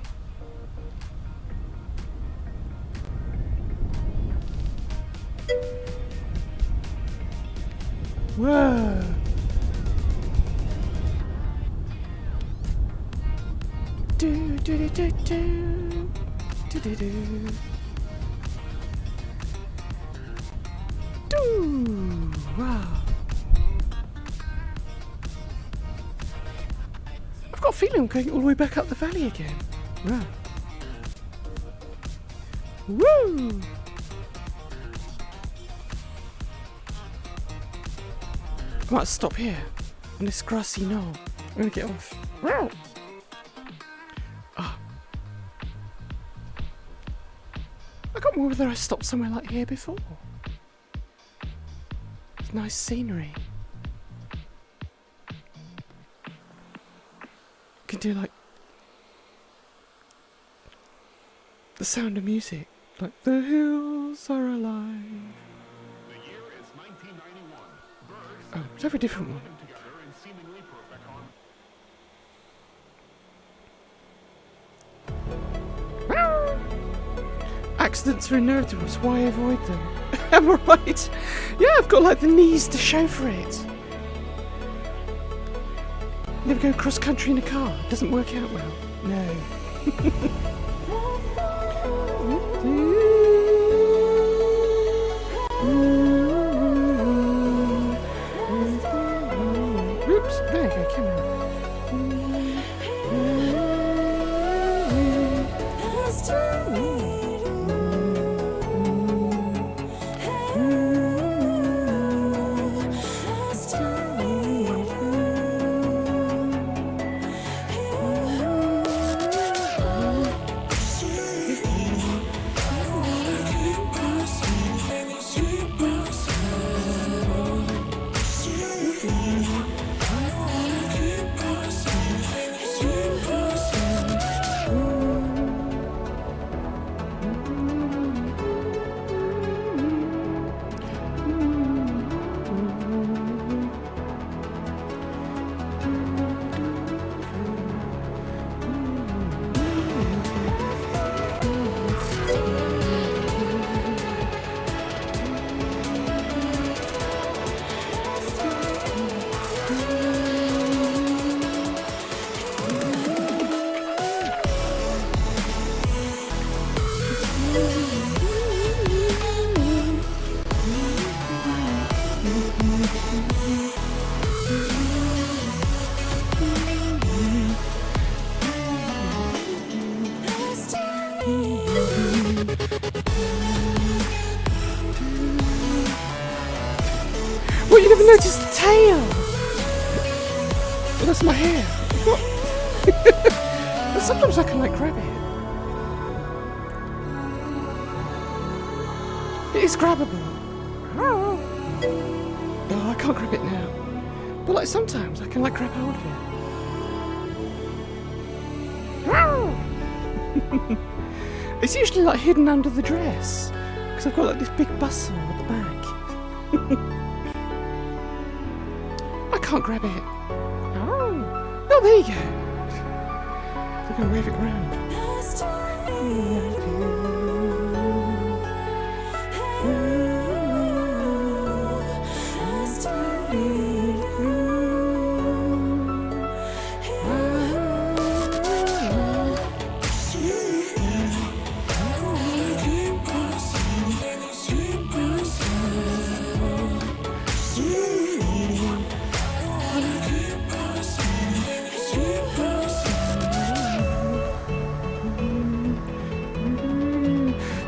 Whoa! Do do do do do do do do. Do! Wow! I've got a feeling I'm going all the way back up the valley again. Wow! Woo! I might stop here on this grassy knoll. I'm gonna get off. Wow! Ah. I can't remember whether I stopped somewhere like here before. It's nice scenery. You can do like the sound of music, like the hills are alive. The year is 1991. Birds Oh, it's a very different one. together in seemingly perfect harmony. Accidents are inevitable, so why avoid them? Am I right? Yeah, I've got like the knees to show for it. Never go cross country in a car. It doesn't work out well. No. Oops, there you go, camera. What, you never noticed the tail? Well, that's my hair. But sometimes I can like grab it. It is grabbable. Oh, I can't grab it now. But like sometimes I can like grab hold of it. It's usually like hidden under the dress because I've got like this big bustle at the back. I can't grab it. Oh, there you go. I can wave it around.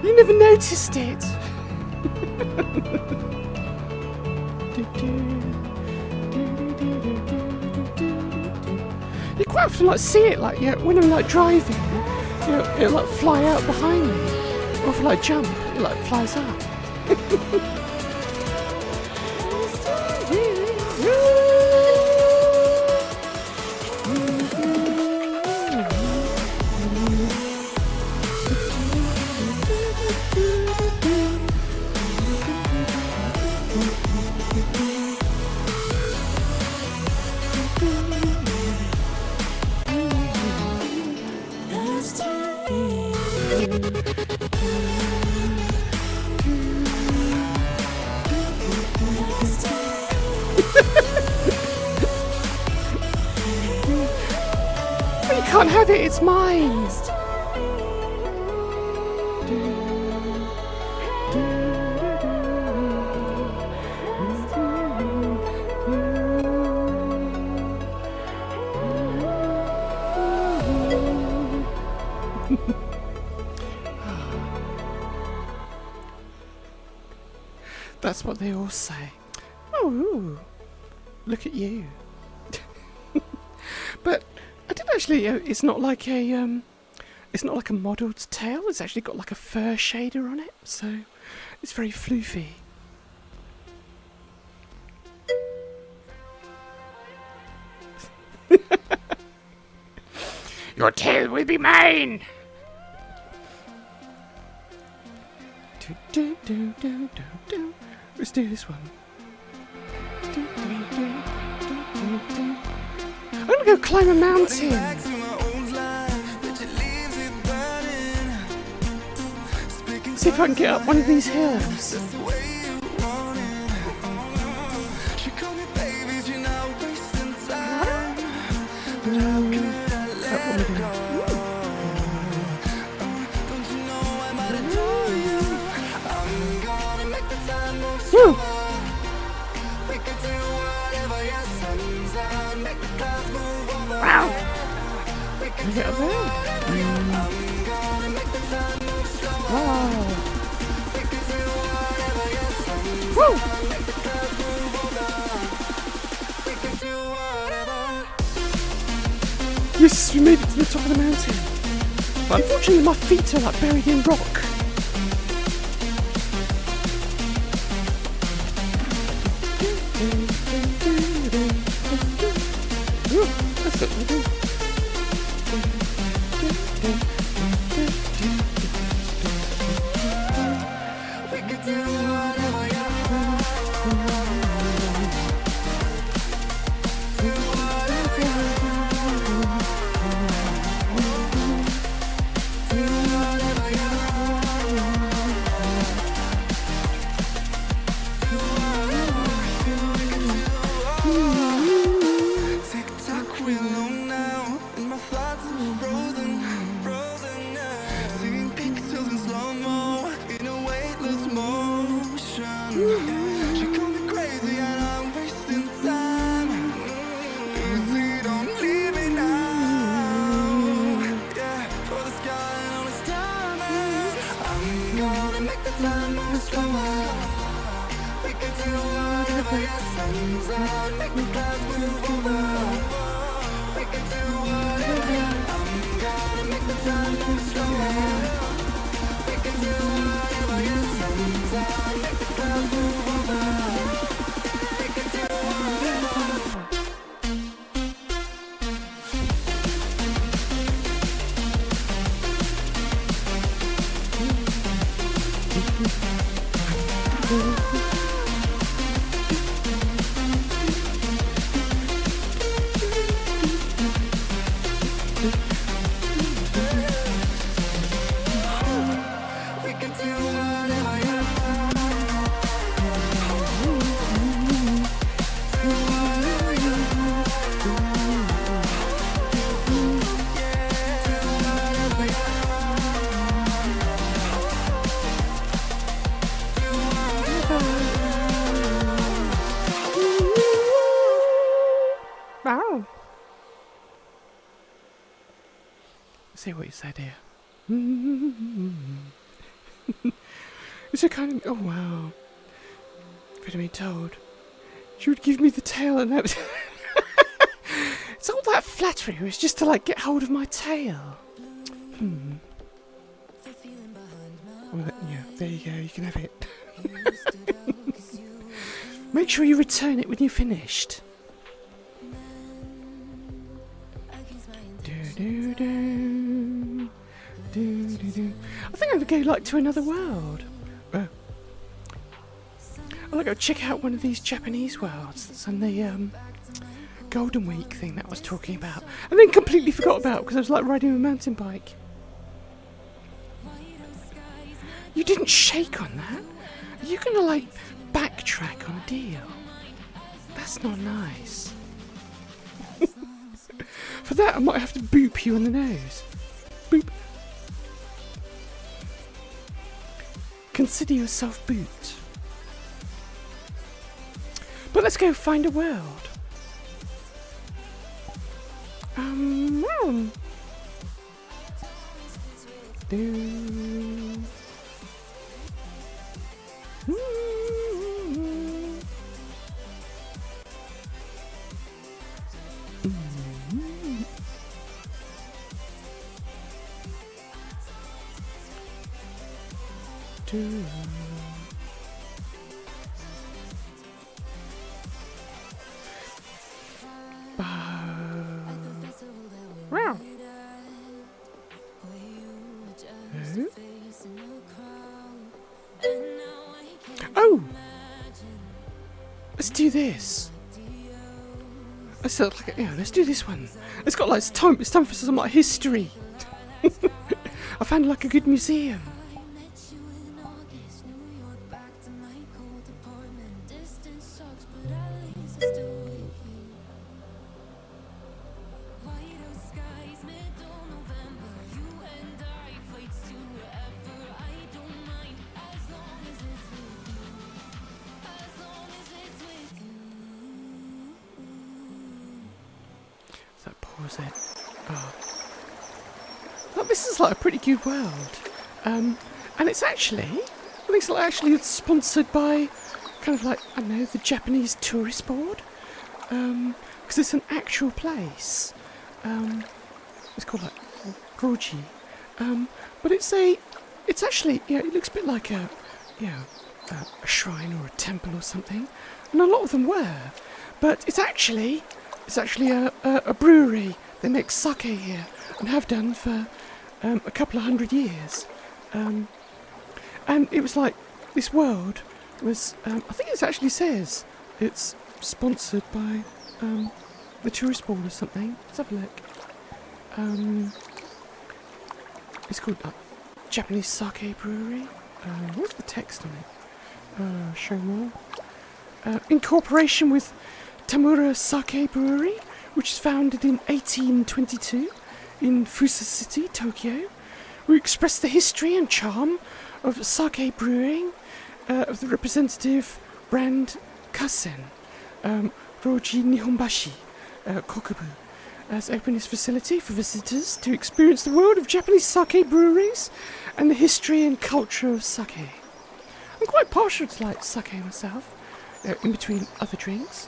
You never noticed it. You quite often like see it like when I'm like driving, it'll like fly out behind me, or if I like jump, it like flies up. But you can't have it, it's mine. That's what they all say. Oh, ooh, look at you. But I did actually. It's not like a. It's not like a modelled tail. It's actually got like a fur shader on it, so it's very floofy. Your tail will be mine. Let's do this one. I'm gonna go climb a mountain. See if I can get up one of these hills. Woo! Wow! Can I get up there? Wow! Woo! Yes, we made it to the top of the mountain. But unfortunately my feet are like buried in rock. That's what we do. We can do whatever, yes, Wow. See what you said here. It's a kind of... Oh, wow. If I'd have been told, she would give me the tail and that was... It's all that flattery was just to, like, get hold of my tail. Well, yeah, there you go, you can have it. Make sure you return it when you're finished. Do-do-do. Do-do-do. I think I'm going to go, like, to another world. I'm going to go check out one of these Japanese worlds that's on the Golden Week thing that I was talking about. And then completely forgot about because I was, like, riding a mountain bike. You didn't shake on that? Are you going to, like, backtrack on a deal? That's not nice. For that, I might have to boop you on the nose. Boop. Consider yourself booped. But let's go find a world. Do. Wow. Oh! Let's do this. Let's do this one. It's got like it's time for some like history. I found like a good museum. Pause it. Oh, this is like a pretty good world, and it's actually, I think it's like actually sponsored by, kind of like I don't know, the Japanese tourist board, because it's an actual place. It's called like Roji, but it's actually it looks a bit like a a shrine or a temple or something, and a lot of them were, but it's actually a brewery. They make sake here and have done for a couple of 100 years. And it was like this world was. I think it actually says it's sponsored by the tourist board or something. Let's have a look. It's called Japanese Sake Brewery. What's the text on it? Show more. In cooperation with Tamura Sake Brewery, which is founded in 1822 in Fusa City, Tokyo. We express the history and charm of sake brewing of the representative brand Kasen, Roji Nihonbashi, Kokubu, has opened its facility for visitors to experience the world of Japanese sake breweries and the history and culture of sake. I'm quite partial to like sake myself, in between other drinks.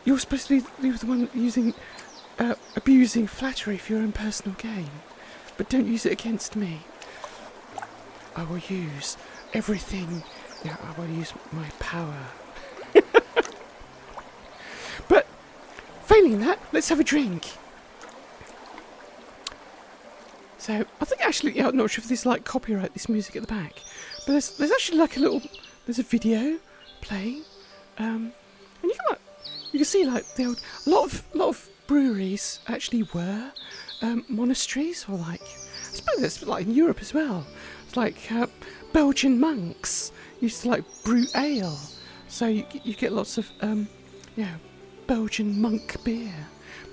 You're supposed to be the one abusing flattery for your own personal gain, but don't use it against me. I will use everything. I will use my power. But failing that, let's have a drink. So I think actually, I'm not sure if this like copyright this music at the back, but there's actually like there's a video playing, and you can see like a lot of breweries actually were monasteries, or like I suppose it's like in Europe as well. It's like Belgian monks used to like brew ale, so you get lots of Belgian monk beer.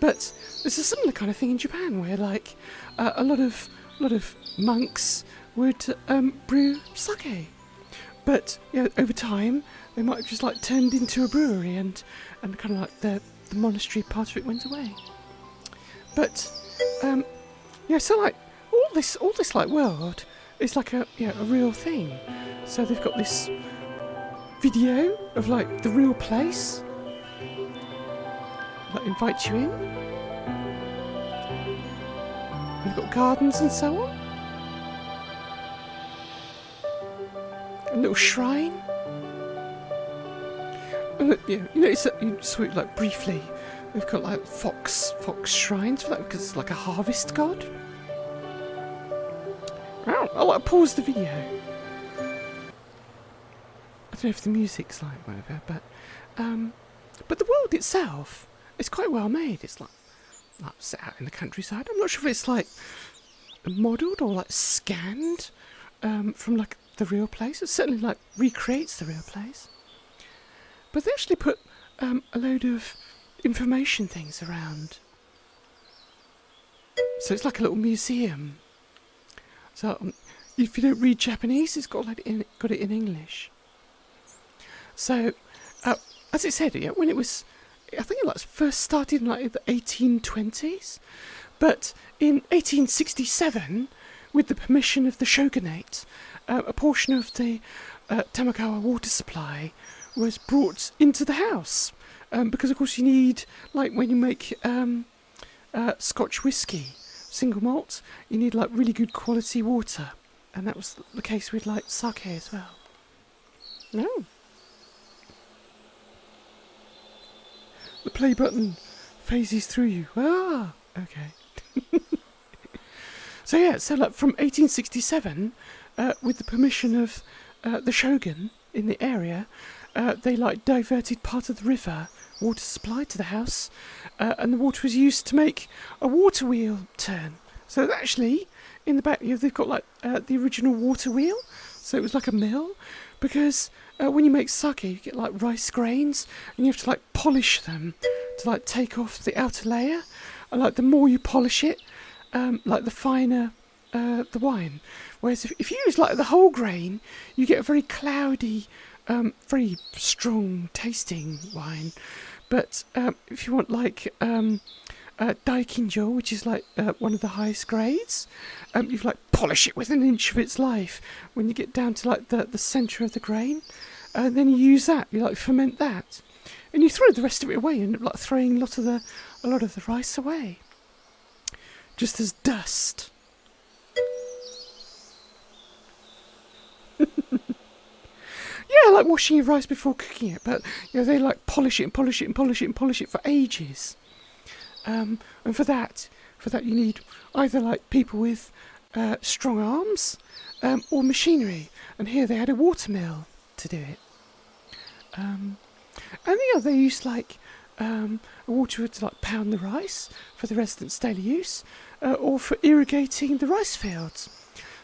But there's a similar kind of thing in Japan where like a lot of a lot of monks would brew sake. But over time, they might have just like turned into a brewery, and kind of like the monastery part of it went away. But so like all this like world is like a real thing. So they've got this video of like the real place, like invite you in. They've got gardens and so on. A little shrine. And you saw it like briefly. They've got like fox shrines for that because it's like a harvest god. I'll like pause the video. I don't know if the music's like whatever, but the world itself is quite well made. It's like set out in the countryside. I'm not sure if it's like modelled or like scanned from like the real place. It certainly like recreates the real place. But they actually put a load of information things around. So it's like a little museum. So if you don't read Japanese, it's got it in English. So as it said, when it was, I think it like first started in like the 1820s, but in 1867, with the permission of the shogunate, a portion of the Tamagawa water supply was brought into the house, because of course you need, like when you make Scotch whisky, single malt, you need like really good quality water, and that was the case with like sake as well. No. The play button phases through you. Ah, okay. So like from 1867, with the permission of the shogun in the area, they like diverted part of the river water supply to the house, and the water was used to make a water wheel turn. So actually, in the back, they've got like the original water wheel. So it was like a mill, because when you make sake, you get like rice grains, and you have to like polish them to like take off the outer layer. And like the more you polish it, like the finer the wine. Whereas if you use like the whole grain, you get a very cloudy, very strong tasting wine. But if you want like Daikinjo, which is like one of the highest grades, you like polish it within an inch of its life when you get down to like the centre of the grain. Then you use that, you like ferment that, and you throw the rest of it away. You end up like throwing a lot of the rice away, just as dust. Yeah, like washing your rice before cooking it, but they like polish it and polish it and polish it and polish it for ages. And for that you need either like people with strong arms or machinery. And here they had a water mill to do it. And they used like a water to like pound the rice for the residents' daily use, or for irrigating the rice fields.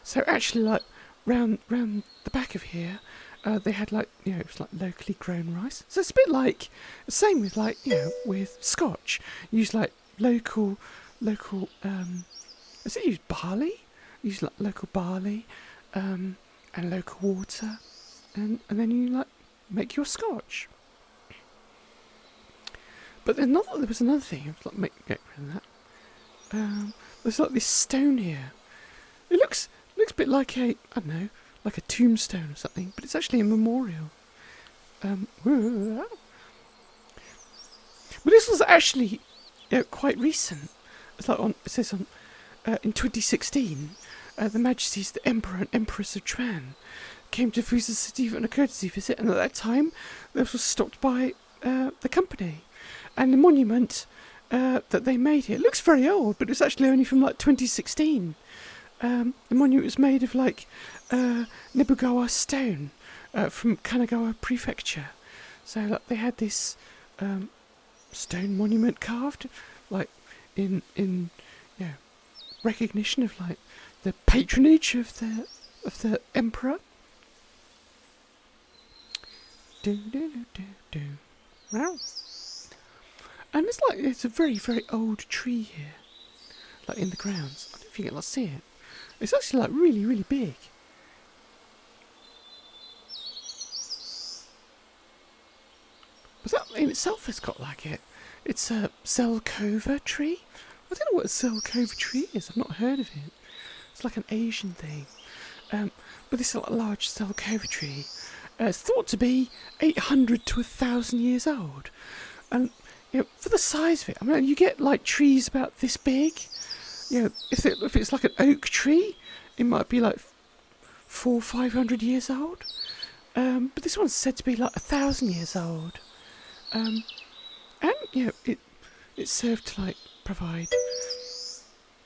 So actually, like round the back of here, they had like it was like locally grown rice. So it's a bit like the same with like with Scotch. You use like local. Is it used barley? You use like local barley, and local water, and then you like make your Scotch. But then there was another thing. Like get rid of that. There's like this stone here. It looks a bit like I don't know, like a tombstone or something, but it's actually a memorial. But this was actually quite recent. It's like it says in 2016, the Majesties, the Emperor and Empress of Japan, came to visit the city on a courtesy visit, and at that time, this was stopped by the company. And the monument that they made here looks very old, but it's actually only from like 2016. The monument was made of like Nebugawa stone from Kanagawa Prefecture. So like, they had this stone monument carved, like in recognition of like the patronage of the emperor. Wow. And it's a very, very old tree here, like in the grounds. I don't know if you can see it. It's actually like really, really big. But that in itself has got like it. It's a Zelkova tree. I don't know what a Zelkova tree is. I've not heard of it. It's like an Asian thing. But this large Zelkova tree, it's thought to be 800 to 1,000 years old. And for the size of it, I mean, you get like trees about this big. If it's like an oak tree, it might be like 400 or 500 years old. But this one's said to be like 1,000 years old. And it's served to like provide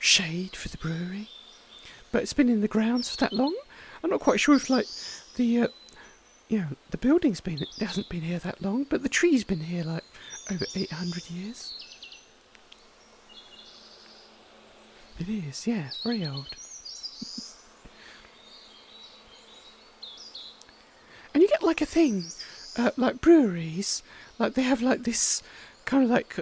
shade for the brewery. But it's been in the grounds for that long. I'm not quite sure if like the building's it hasn't been here that long, but the tree's been here like over 800 years. It is, yeah, very old. And you get like a thing, like breweries, like they have like this kind of like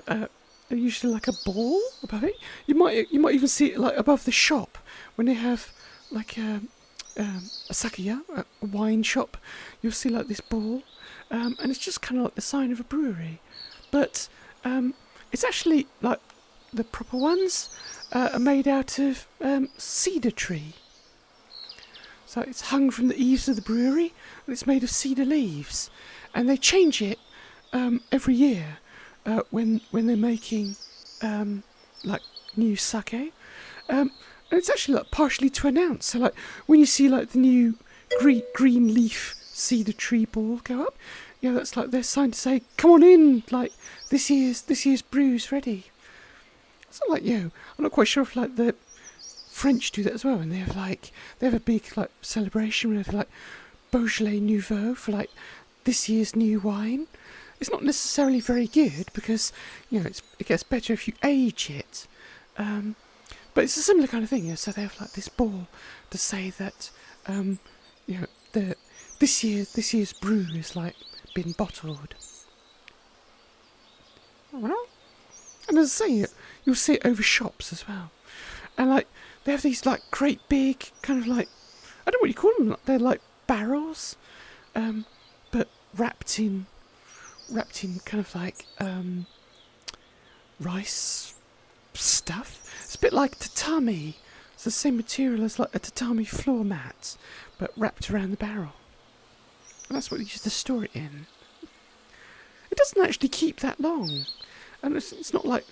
usually like a ball above it. You might even see it like above the shop when they have like a sakeya, a wine shop. You'll see like this ball, and it's just kind of like the sign of a brewery, but it's actually like the proper ones are made out of cedar tree. So it's hung from the eaves of the brewery, and it's made of cedar leaves, and they change it every year when they're making like new sake. And it's actually like partially to announce. So like when you see like the new green leaf cedar tree ball go up, that's like their sign to say, "Come on in! Like this year's brew's ready." It's not like I'm not quite sure if like the French do that as well, and they have a big like celebration where they have like Beaujolais Nouveau for like this year's new wine. It's not necessarily very good because it gets better if you age it. But it's a similar kind of thing. So they have like this ball to say that this year's brew is like been bottled. And as I say, you'll see it over shops as well. And like they have these like great big kind of like, I don't know what you call them. They're like barrels, but wrapped in kind of like rice stuff. It's a bit like tatami. It's the same material as like a tatami floor mat, but wrapped around the barrel. And that's what you used to store it in. It doesn't actually keep that long, and it's not like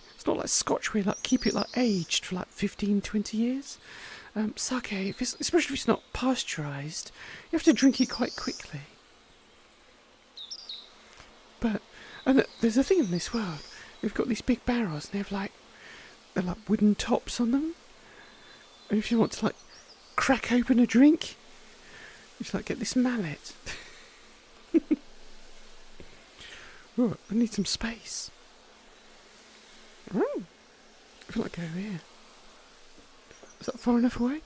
Scotch where you like keep it like aged for like 15-20 years. Sake, especially if it's not pasteurised, you have to drink it quite quickly. And there's a thing in this world. They've got these big barrels, and they're like wooden tops on them. And if you want to like crack open a drink, you just like get this mallet. Oh, I need some space. Oh, I feel like go over here. Is that far enough away?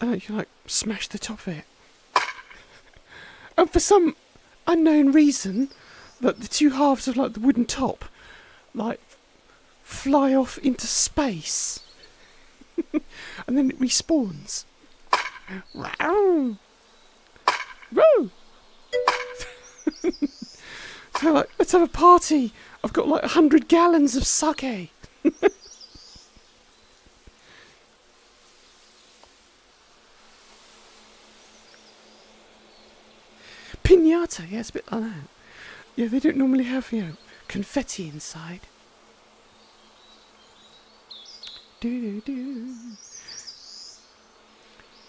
And you can like smash the top of it. And for some unknown reason, that the two halves of like the wooden top like fly off into space. And then it respawns. Wow. Woo! So like, let's have a party. I've got like 100 gallons of sake. Piñata, yeah, it's a bit like that. Yeah, they don't normally have, confetti inside. Do.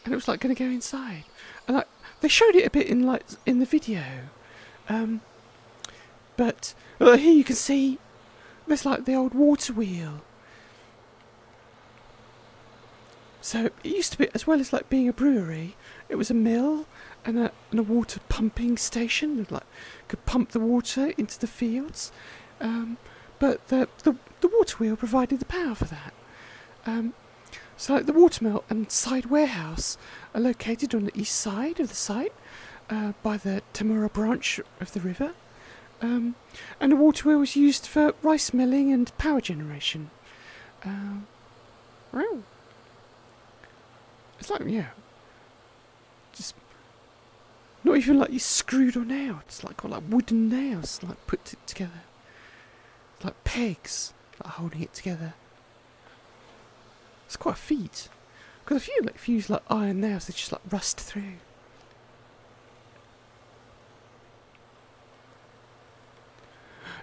And it was like going to go inside. And like, they showed it a bit in the video. But here you can see there's like the old water wheel. So it used to be, as well as like being a brewery, it was a mill and a water pumping station. That, like, could pump the water into the fields. But the water wheel provided the power for that. So like the watermill and side warehouse are located on the east side of the site, by the Tamura branch of the river. And the water wheel was used for rice milling and power generation. It's like, yeah, just not even like you screwed or nailed. It's like got like wooden nails, like put it together. It's like pegs, like holding it together. It's quite a feat. Because if you use like iron nails, they just like rust through.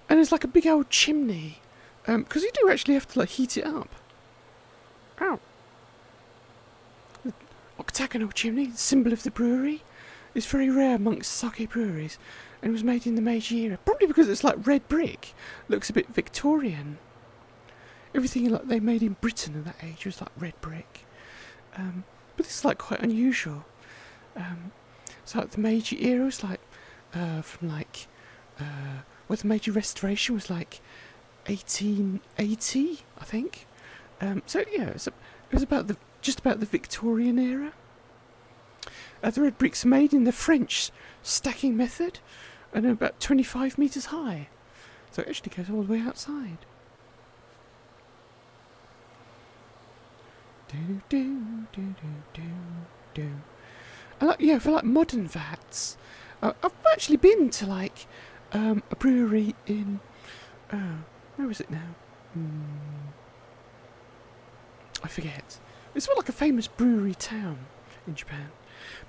And there's like a big old chimney, because you do actually have to like heat it up. Ow. The octagonal chimney, symbol of the brewery, is very rare amongst sake breweries, and was made in the Meiji era. Probably because it's like red brick, looks a bit Victorian. Everything like they made in Britain at that age was like red brick. But this is like quite unusual. So like the Meiji era was like from like well, the Meiji Restoration was like 1880, I think. So yeah, it was about just about the Victorian era. The red bricks are made in the French stacking method, and about 25 metres high. So it actually goes all the way outside. And like, yeah, for like modern vats, I've actually been to like a brewery in where is it now? I forget. It's not like a famous brewery town in Japan,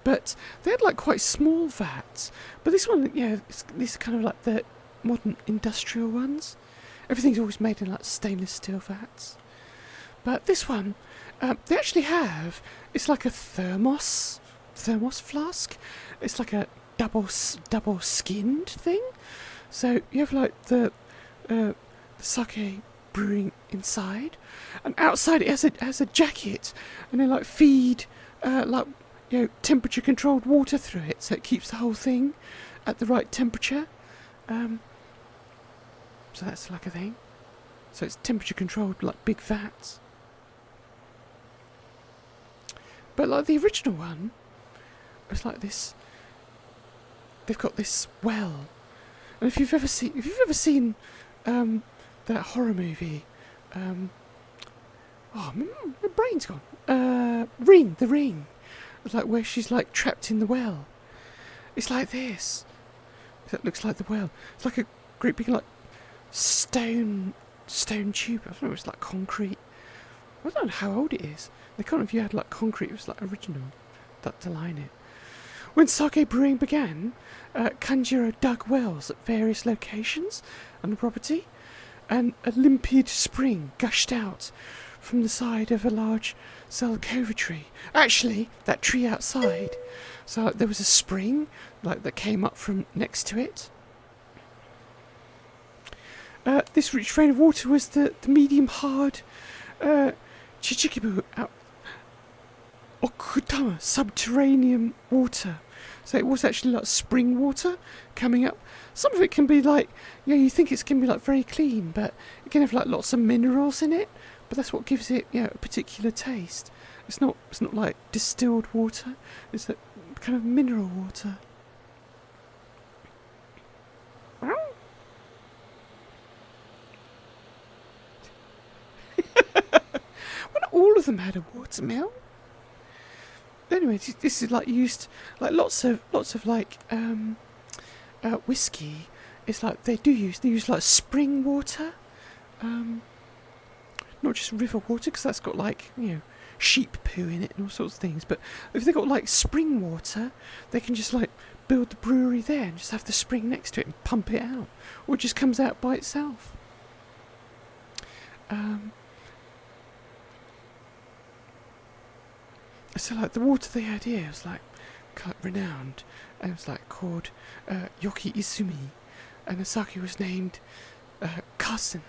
but they had like quite small vats. But this one, yeah, these are kind of like the modern industrial ones. Everything's always made in like stainless steel vats. But this one, they actually have, it's like a thermos flask. It's like a double skinned thing. So you have like the sake brewing inside, and outside it has a jacket, and they like feed like, you know, temperature controlled water through it, so it keeps the whole thing at the right temperature. So that's like a thing. So it's temperature controlled, like big vats. But like the original one, it's like this. They've got this well, and if you've ever seen that horror movie, oh, my brain's gone. Ring, The Ring. It's like where she's like trapped in the well. It's like this. That looks like the well. It's like a great big like stone tube. I don't know. It's like concrete. I don't know how old it is. They can't have you had like concrete. It was like original that to line it. When sake brewing began, Kanjiro dug wells at various locations on the property, and a limpid spring gushed out from the side of a large Zelkova tree. Actually, that tree outside. So there was a spring like that came up from next to it. This rich vein of water was the medium hard Chichikibu Okutama subterranean water. So it was actually like spring water coming up. Some of it can be like, you know, you think it's going to be like very clean, but it can have like lots of minerals in it. But that's what gives it, you know, a particular taste. It's not like distilled water. It's a kind of mineral water. Well, not all of them had a watermill. Anyway, this is like used like lots of like whiskey. It's like they use like spring water, not just river water, because that's got like, you know, sheep poo in it and all sorts of things. But if they've got like spring water, they can just like build the brewery there and just have the spring next to it and pump it out, or it just comes out by itself. So like the water they had here was like quite renowned, and it was like called Yoki Izumi, and the sake was named Kasen.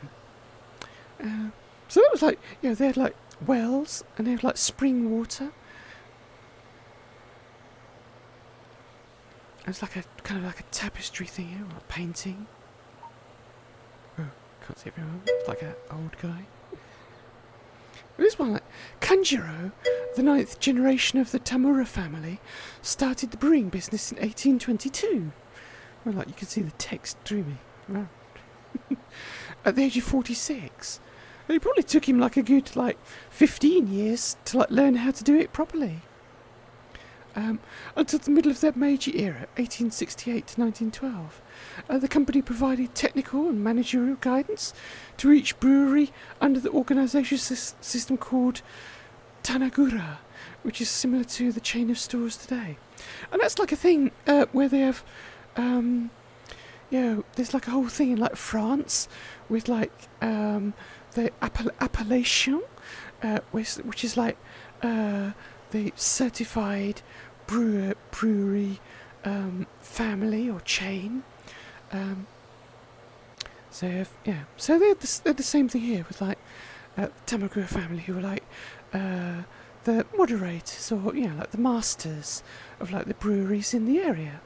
So that was like, you know, they had like wells and they had like spring water. It was like a kind of like a tapestry thing here, or a painting. Oh, can't see it very well. It's like an old guy. This one, like Kanjiro, the 9th generation of the Tamura family, started the brewing business in 1822. Well, like you can see the text through me. Wow. At the age of 46. It probably took him like a good 15 years to like learn how to do it properly. Until the middle of their Meiji era, 1868 to 1912. The company provided technical and managerial guidance to each brewery under the organisation system called Tanagura, which is similar to the chain of stores today. And that's like a thing where they have, there's like a whole thing in like France with like the appellation, which is like the certified brewery family or chain. So they're the same thing here with like the Tamagura family, who are like the moderators, or like the masters of like the breweries in the area.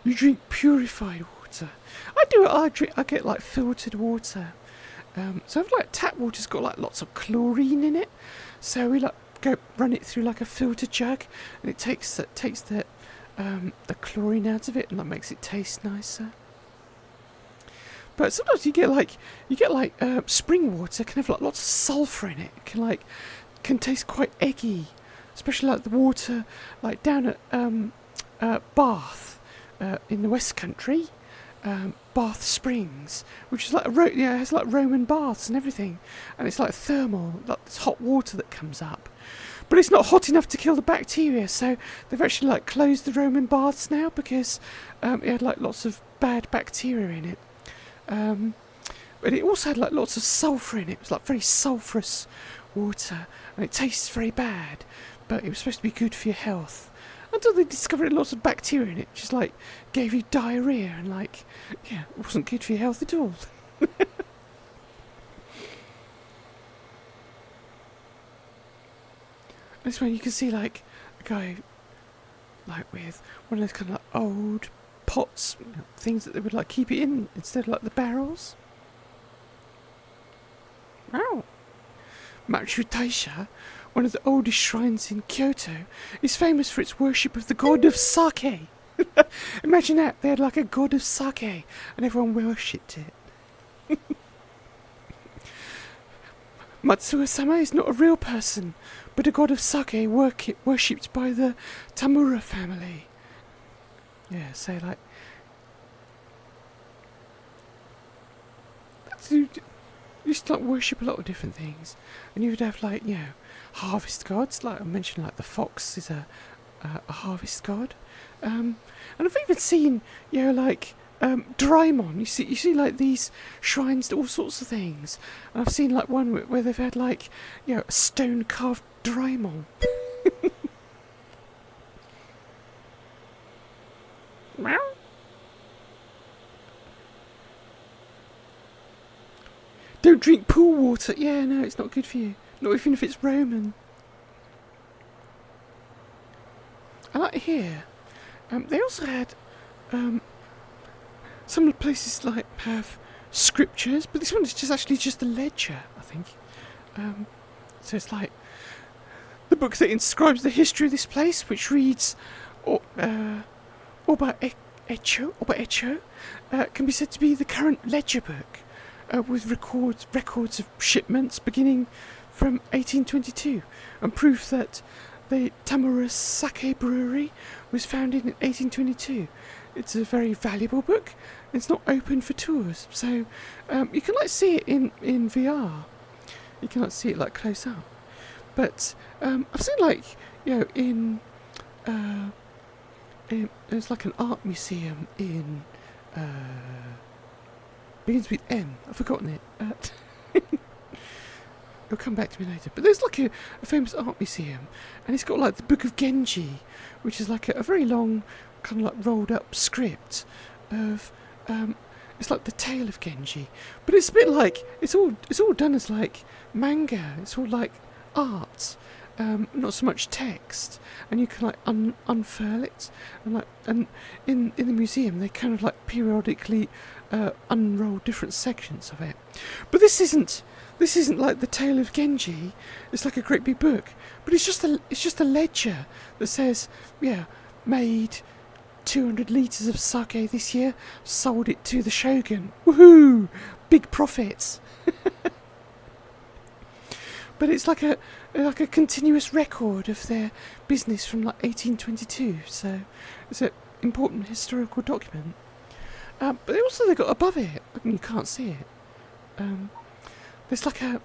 You drink purified water. I do. I get like filtered water. So I've like tap water's got like lots of chlorine in it. So we like go run it through like a filter jug, and it takes the chlorine out of it, and that makes it taste nicer. But sometimes you get like spring water can have like lots of sulphur in it. It can taste quite eggy, especially like the water like down at Bath in the West Country, Bath Springs, which is like it has like Roman baths and everything, and it's like thermal, like this hot water that comes up. But it's not hot enough to kill the bacteria, so they've actually like closed the Roman baths now because it had like lots of bad bacteria in it. But it also had like lots of sulphur in it. It was like very sulphurous water, and it tastes very bad, but it was supposed to be good for your health. Until they discovered lots of bacteria in it, just like gave you diarrhea, and it wasn't good for your health at all. This one you can see like a guy like with one of those kind of like old pots, things that they would like keep it in instead of like the barrels. Wow. Machu Taisha, one of the oldest shrines in Kyoto, is famous for its worship of the god of sake. Imagine that, they had like a god of sake and everyone worshipped it. Matsuo-sama is not a real person, but a god of sake worshipped by the Tamura family. Yeah, so like... You used to like worship a lot of different things. And you would have like, harvest gods. Like I mentioned, like the fox is a harvest god. And I've even seen, Doraemon. You see like these shrines to all sorts of things. And I've seen like one where they've had like, a stone carved Doraemon. Meow. Don't drink pool water. Yeah, no, it's not good for you. Not even if it's Roman. I like here. They also had some places like have scriptures, but this one is just a ledger, I think. So it's like the book that inscribes the history of this place, which reads Oba Echo, can be said to be the current ledger book, with records of shipments beginning from 1822, and proof that the Tamura Sake Brewery was founded in 1822. It's a very valuable book. It's not open for tours, so you can like see it in VR. You can like see it like close up. But I've seen like there's like an art museum in begins with M. I've forgotten it. It'll come back to me later. But there's like a famous art museum, and it's got like the Book of Genji, which is like a very long, kind of like rolled up script of it's like the tale of Genji, but it's a bit like it's all done as like manga. It's all like art, not so much text, and you can like unfurl it, and in the museum they kind of like periodically unroll different sections of it. But this isn't like the tale of Genji. It's like a great big book, but it's just a ledger that says, made 200 litres of sake this year, sold it to the shogun. Woohoo! Big profits. but it's like a continuous record of their business from like 1822. So it's an important historical document. But they've got above it. You can't see it. There's like a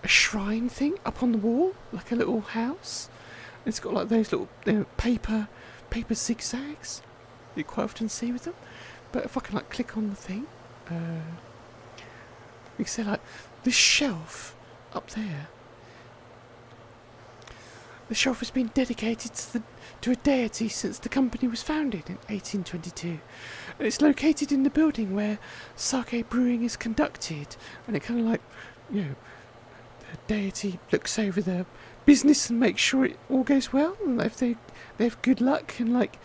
shrine thing up on the wall, like a little house. It's got like those little paper zigzags you quite often see with them. But if I can like click on the thing, you can see like this shelf up there. The shelf has been dedicated to a deity since the company was founded in 1822. It's located in the building where sake brewing is conducted, and it kind of like, the deity looks over the business and makes sure it all goes well, and if they have good luck and like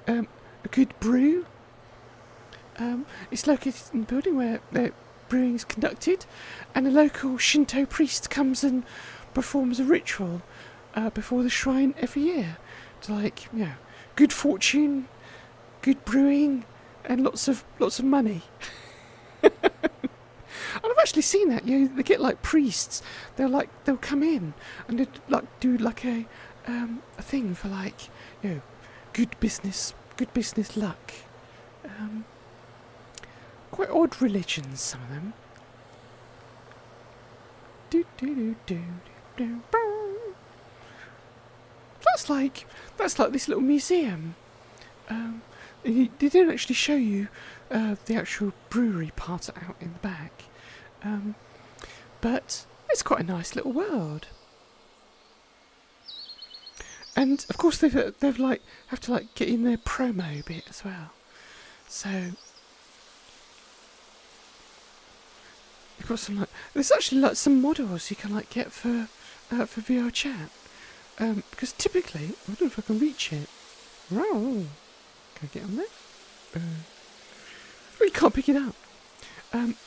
a good brew. It's located in the building where the brewing is conducted, and a local Shinto priest comes and performs a ritual before the shrine every year to like, good fortune, good brewing, and lots of money. And I've actually seen that. They get like priests. They'll come in and they like do like a thing for like, good business luck. Quite odd religions, some of them. That's like this little museum. They don't actually show you the actual brewery part out in the back, but it's quite a nice little world. And of course they've like have to like get in their promo bit as well. So you've got some there's actually like some models you can like get for VRChat. Because typically, I don't know if I can reach it. Can I get on there? Well, you can't pick it up. But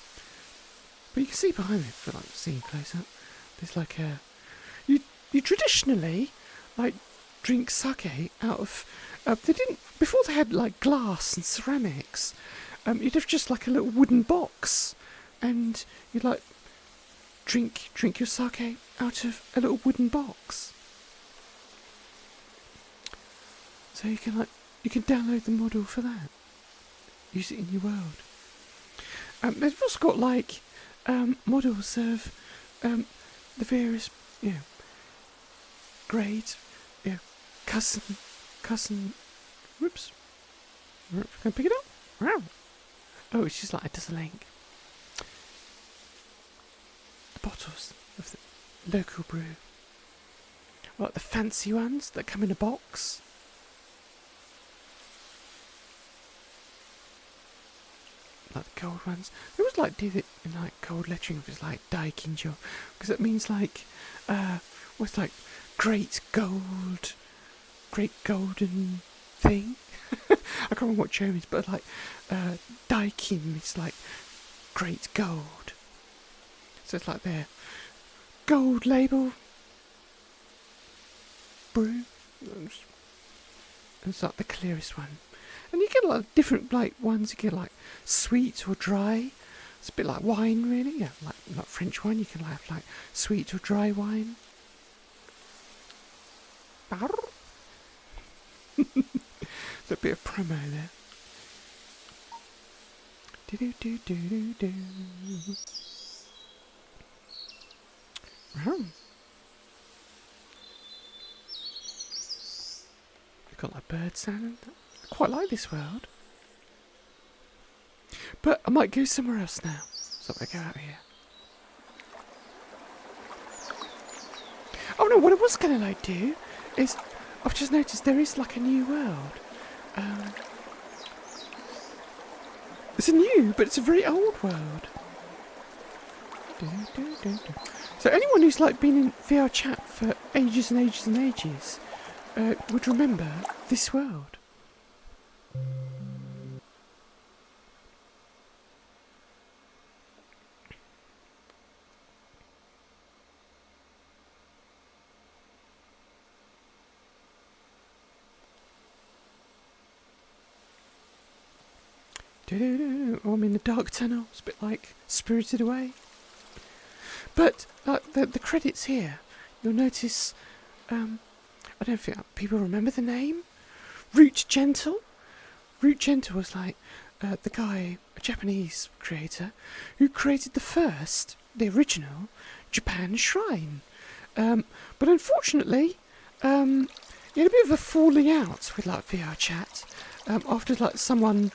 you can see behind me, if I like seeing close up. There's like a you traditionally like drink sake out of. They didn't before they had like glass and ceramics. You'd have just like a little wooden box, and you'd like drink your sake out of a little wooden box. So you can download the model for that. Use it in your world. They've also got like models of the various grades. Cousin. Whoops. Can I pick it up? Wow. Oh, it's just like it does a link. The bottles of the local brew. Like the fancy ones that come in a box. Like the gold ones. They always like do it in like gold lettering if it's like Daikinjo, because it means like what's like great golden thing. I can't remember what German is, but like Daikin is like great gold. So it's like their gold label brew. And it's like the clearest one. And you get a lot of different like ones. You get like sweet or dry. It's a bit like wine, really. Yeah, like French wine. You can have like sweet or dry wine. It's a bit of promo there. Do. We've got like bird sound. I quite like this world. But I might go somewhere else now. So I go out here. Oh no, what I was going to like do is, I've just noticed there is like a new world. It's a new, but it's a very old world. So anyone who's like been in VRChat for ages and ages and ages would remember this world. Oh, I'm in the dark tunnel. It's a bit like Spirited Away. But the credits here, you'll notice, I don't think people remember the name. Root Gentle. Root Gentle was like the guy, a Japanese creator, who created the original Japan Shrine. But unfortunately, he had a bit of a falling out with like VRChat after like someone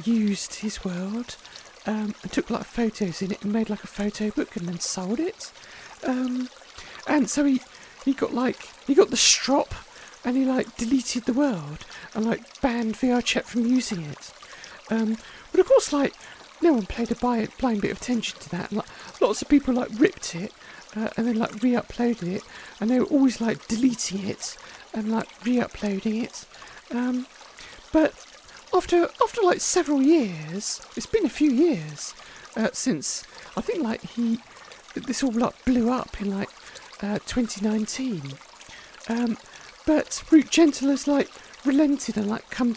used his world and took like photos in it and made like a photo book and then sold it. And so he got the strop and he like deleted the world and like banned VRChat from using it. But of course, like no one paid a blind bit of attention to that. And, like, lots of people like ripped it and then like re-uploaded it, and they were always like deleting it and like re-uploading it. But after like several years, it's been a few years since I think like this all like blew up in like 2019. But Root Gentle has like relented and like come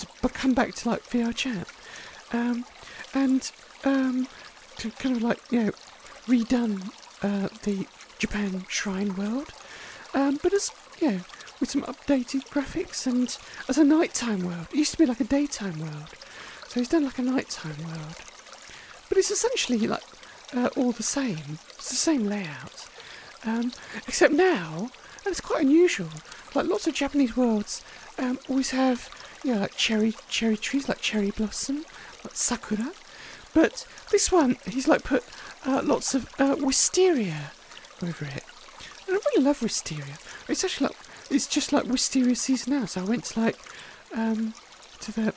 back to like VRChat, and to kind of like redone the Japan Shrine world, but as with some updated graphics and as a nighttime world. It used to be like a daytime world, so he's done like a nighttime world. But it's essentially like all the same. It's the same layout, except now, and it's quite unusual. Like lots of Japanese worlds always have like cherry trees, like cherry blossom, like sakura. But this one, he's like put lots of wisteria over it. And I really love wisteria. It's actually like it's just like wisteria season now. So I went to like to the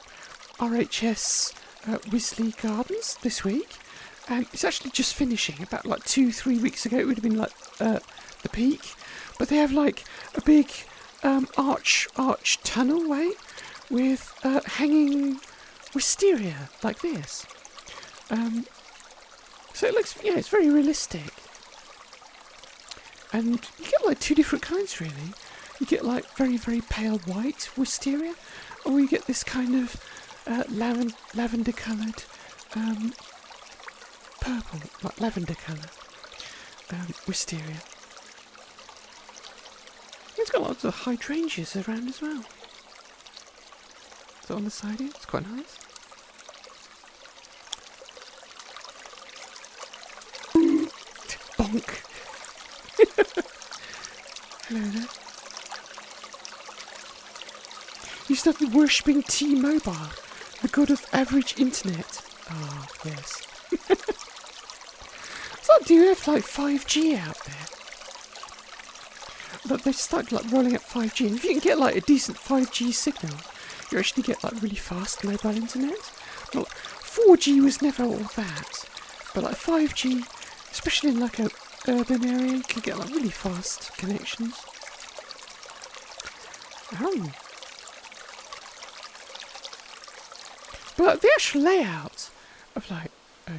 RHS Wisley Gardens this week, and it's actually just finishing. About like 2-3 weeks ago, it would have been like the peak. But they have like a big arch tunnel way with hanging wisteria like this. So it looks, it's very realistic. And you get like two different kinds really. You get like very, very pale white wisteria, or you get this kind of lavender coloured purple, like lavender colour wisteria. It's got lots of hydrangeas around as well. So on the side here, it's quite nice. Bonk. Hello there. You started worshipping T-Mobile, the god of average internet. Ah, yes. So do you have like 5G out there? But they started like rolling out 5G, and if you can get like a decent 5G signal, you actually get like really fast mobile internet. Well, 4G was never all that, but like 5G, especially in like a urban area, you can get like really fast connections. Oh. But the actual layout of like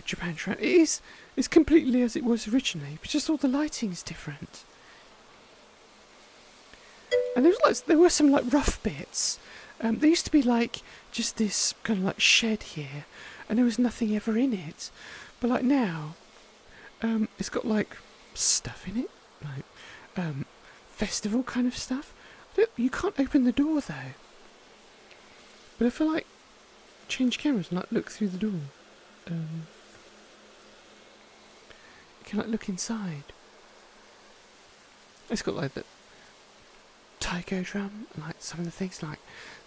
Japan Shrine is completely as it was originally, but just all the lighting's different. And there were some like rough bits. There used to be like just this kind of like shed here, and there was nothing ever in it. But like now, it's got like stuff in it, like festival kind of stuff. Look, you can't open the door though. But if I like change cameras and like look through the door, you can like look inside. It's got like the taiko drum and like some of the things like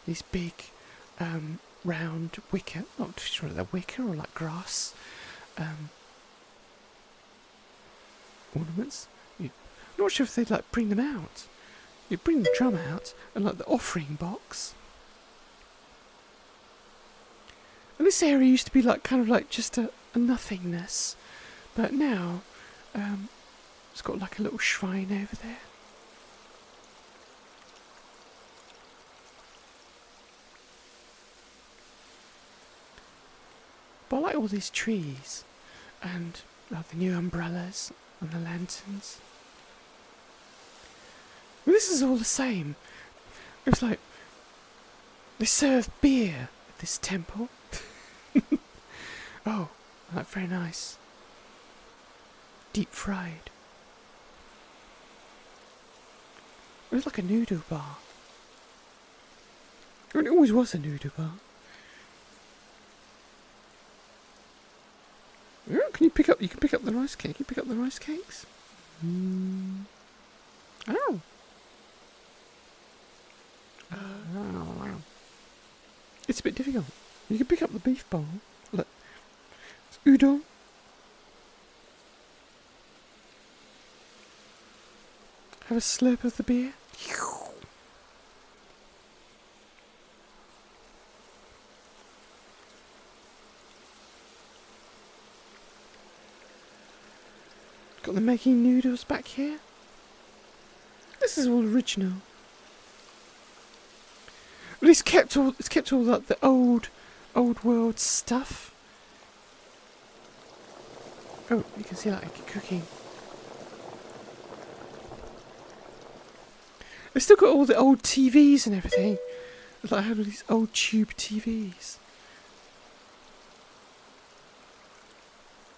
these big round wicker, not sure whether they're wicker or like grass ornaments. I'm not sure if they'd like bring them out. You bring the drum out and like the offering box. And this area used to be like kind of like just a nothingness, but now it's got like a little shrine over there. But I like all these trees and like the new umbrellas and the lanterns. Well, this is all the same. It was like they serve beer at this temple. Oh, like very nice. Deep fried. It was like a noodle bar. I mean, it always was a noodle bar. Yeah, you can pick up the rice cake. You pick up the rice cakes. Oh. Oh. It's a bit difficult. You can pick up the beef bowl. Look. It's udon. Have a slurp of the beer. Got the making noodles back here. This is all original. Well, it's kept all the old world stuff. Oh, you can see like cooking. They've still got all the old TVs and everything. Like I had all these old tube TVs.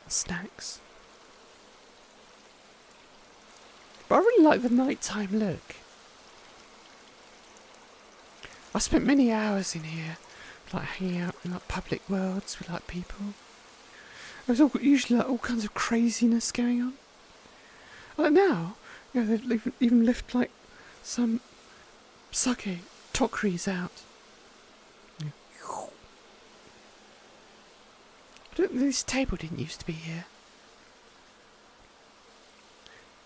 Snacks. But I really like the nighttime look. I spent many hours in here, like hanging out in like public worlds with like people. There's usually like all kinds of craziness going on. Like now, you know, they've even left like some sake tokris out. Yeah. This table didn't used to be here.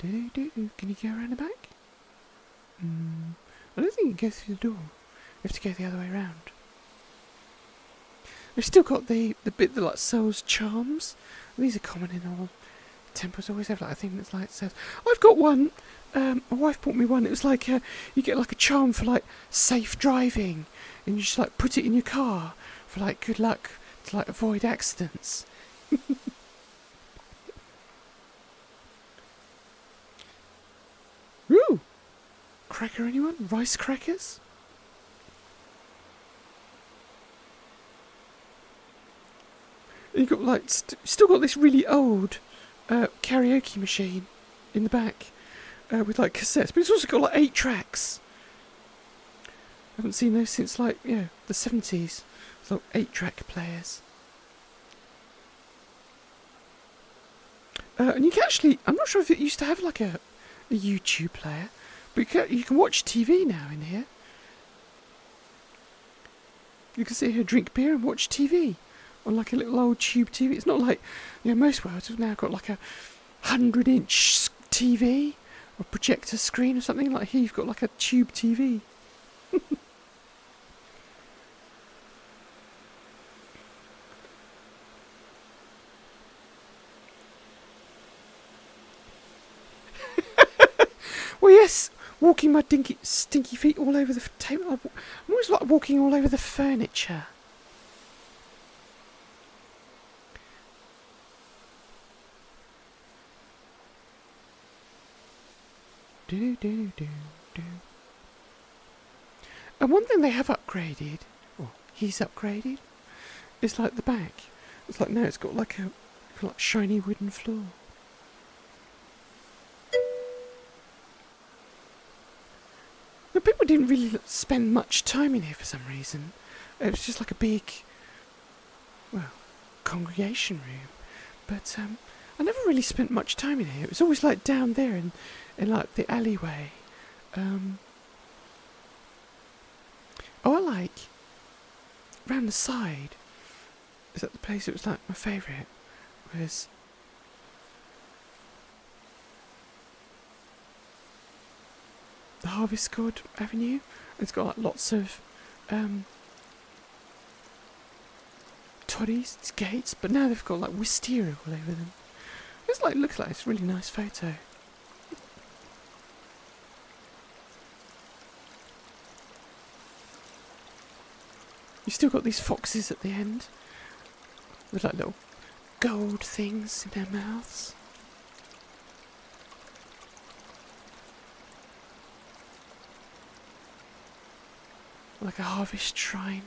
Can you go around the back? I don't think you can go through the door. You have to go the other way around. We've still got the bit that like sells charms. These are common in all temples. Always have like a thing that's like says, I've got one. My wife bought me one. It was like you get like a charm for like safe driving, and you just like put it in your car for like good luck to like avoid accidents. Ooh! Cracker anyone? Rice crackers? You got like still got this really old karaoke machine in the back with like cassettes, but it's also got like 8 tracks. I haven't seen those since like the 70s. It's like 8-track players. And you can actually, I'm not sure if it used to have like a YouTube player, but you can watch TV now in here. You can sit here, drink beer and watch TV on like a little old tube TV. It's not like, most worlds have now got like a 100-inch TV or projector screen or something. Like here you've got like a tube TV. Well, yes, walking my stinky feet all over the table. I'm always like walking all over the furniture. And one thing they have upgraded, or he's upgraded, is like the back. It's like now it's got like a shiny wooden floor. But people didn't really spend much time in here for some reason. It was just like a big, congregation room. But I never really spent much time in here. It was always like down there in like the alleyway. I like round the side. Is that the place that was like my favourite? Was the Harvest God Avenue. It's got like lots of toddies, it's gates, but now they've got like wisteria all over them. It's like, looks like it's a really nice photo. You've still got these foxes at the end with like little gold things in their mouths. Like a harvest shrine.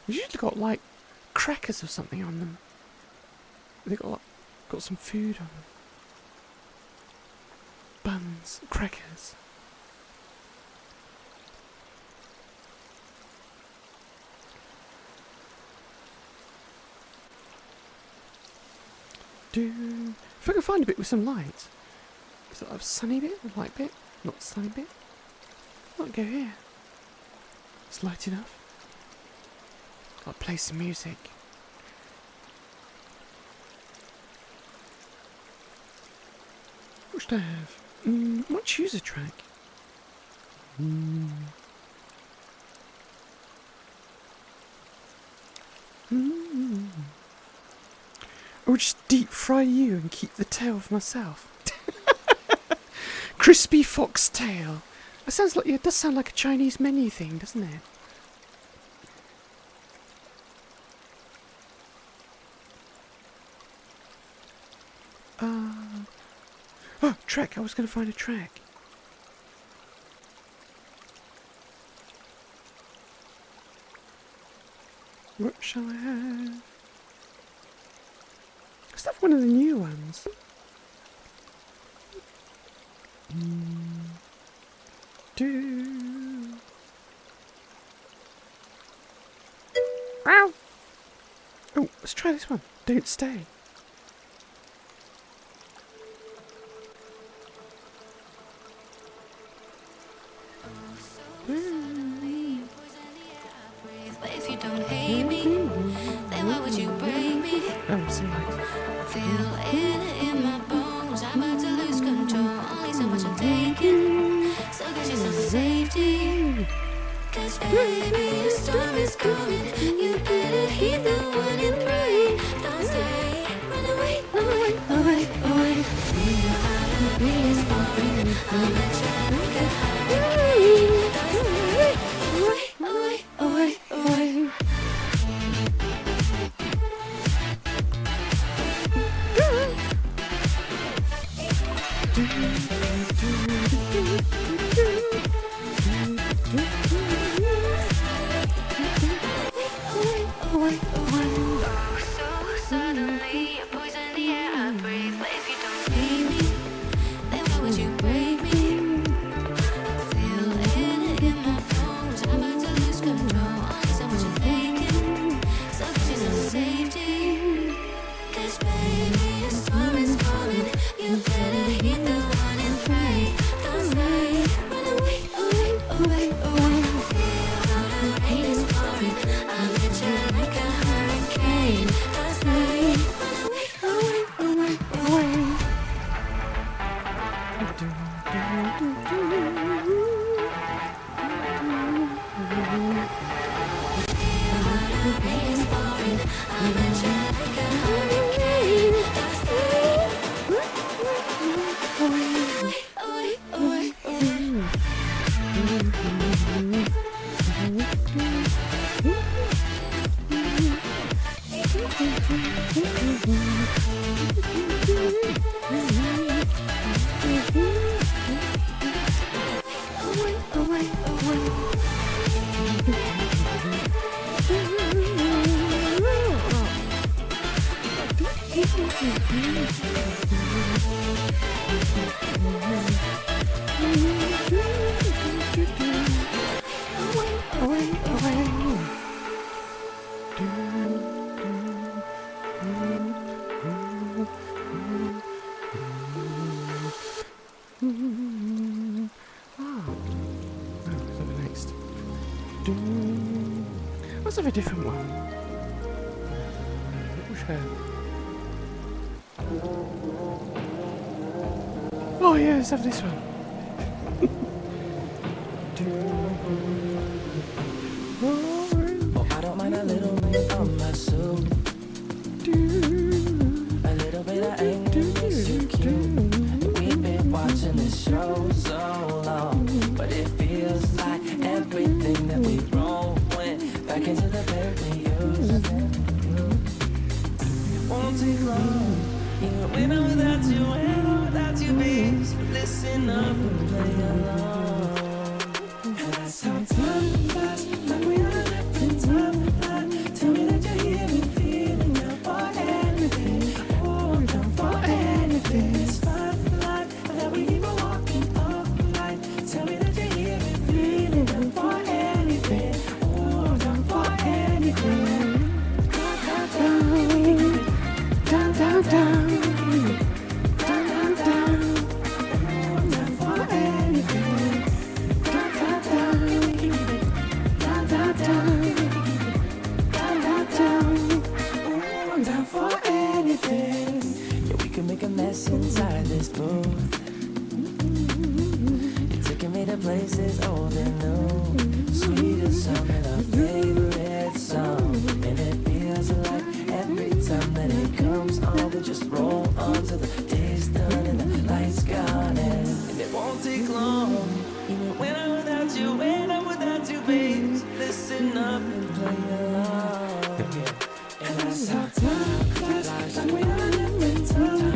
They've usually got like crackers or something on them. They've got some food on them. Buns, crackers. If I can find a bit with some light. Is it a sunny bit? A light bit? Not sunny bit? Might go here. It's light enough. I'll play some music. What should I have? I might choose a track. Or just deep fry you and keep the tail for myself. Crispy foxtail. That sounds like, it does sound like a Chinese menu thing, doesn't it? Oh, track. I was going to find a track. What shall I have? Let's have one of the new ones. Ow! Oh, let's try this one. Don't stay. But if you don't hate me, then why would you break me? Oh, some light. Feel it in my bones. I'm about to lose control. Only so much I'm taking. So get yourself to safety. Cause baby, a storm is coming. You better heed the one and pray. Don't stay. Run away, away, away, away. Feel how the rain is pouring. I'm a child like a hurricane. Don't stay. Away, away, away, away. So suddenly, you poison the air I breathe. But if you don't hate me, then why would you break me? Feel it in my bones. I'm about to lose control. Only so much I'm thinking. So get yourself to safety. Cause baby, a storm is coming. You better heed the one and pray. Don't stay. Run away, away, away, away. Feel how the rain is pouring. I'm at you like a hurricane. Don't stay. Run away, away, away, away. Let's have a different one. What was that? Oh yeah, let's have this one. Oh, I don't mind a little bit on my suit. A little bit of anger makes you cute. And we've been watching this show so long, but it feels like everything that we wrote went back into the bed we used. Won't take long, even when I'm without you, when I'm without you, babe. So listen up and play along. And that's how time flies, like we on a different timeline. Tell me that you're here and feeling down for anything. Oh, I'm down for anything. It's fine, like that we keep on walking up light. Tell me that you're here and feeling down for anything. Oh, I'm down for anything. Down, down, down. a mess inside this booth. You're taking me to places old and new. Sweetest song and our favorite song. And it feels like every time that it comes on, we just roll on till the day's done and the lights gone. And it won't take long. Even when I'm without you, when I'm without you, babe. Listen up and play along. And that's how time flies. Like we're on different time.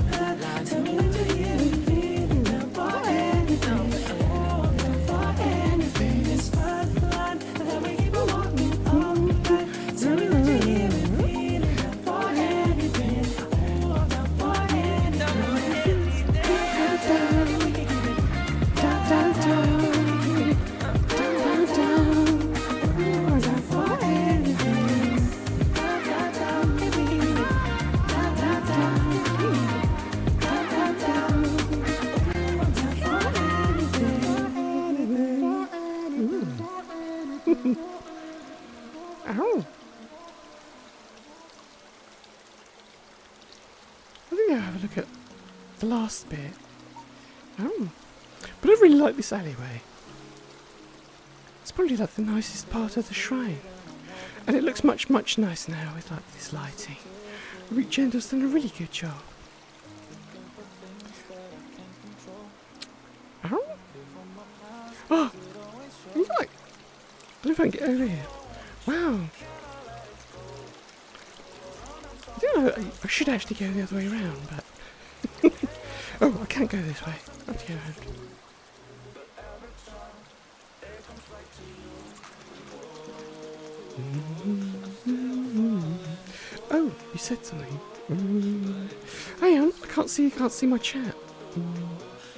Tell me that you're here and feeling up for anything. Oh, for anything. It's fun, that we keep on walking all night. Tell me that you're here and feeling up for anything. Oh, not for anything. We can keep it down, down, down. Ow. I think I'll have a look at the last bit. Oh. But I really like this alleyway. It's probably like the nicest part of the shrine. And it looks much, much nicer now with like this lighting. VRChat's done a really good job. Oh. Oh. You like, I don't know if I can get over here. Wow. I don't know, I should actually go the other way around, but... oh, I can't go this way. I have to go around. Oh, you said something. Hang on, I can't see my chat.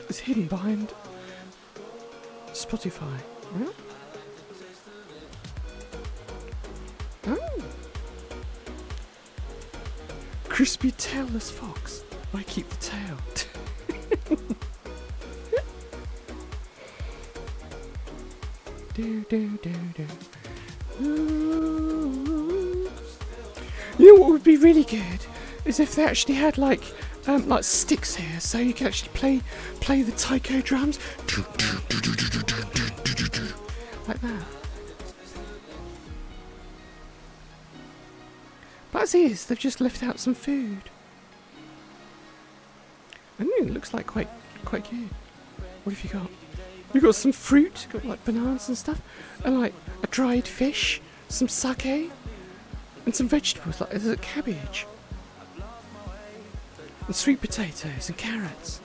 It's hidden behind Spotify. Right? Oh. Crispy tailless fox. I keep the tail. do do do do. You know what would be really good is if they actually had like sticks here, so you can actually play the taiko drums like that. But as is, they've just left out some food. I know it looks like quite good. What have you got? You've got some fruit, got like bananas and stuff, and like a dried fish, some sake, and some vegetables, like there's a cabbage, and sweet potatoes and carrots.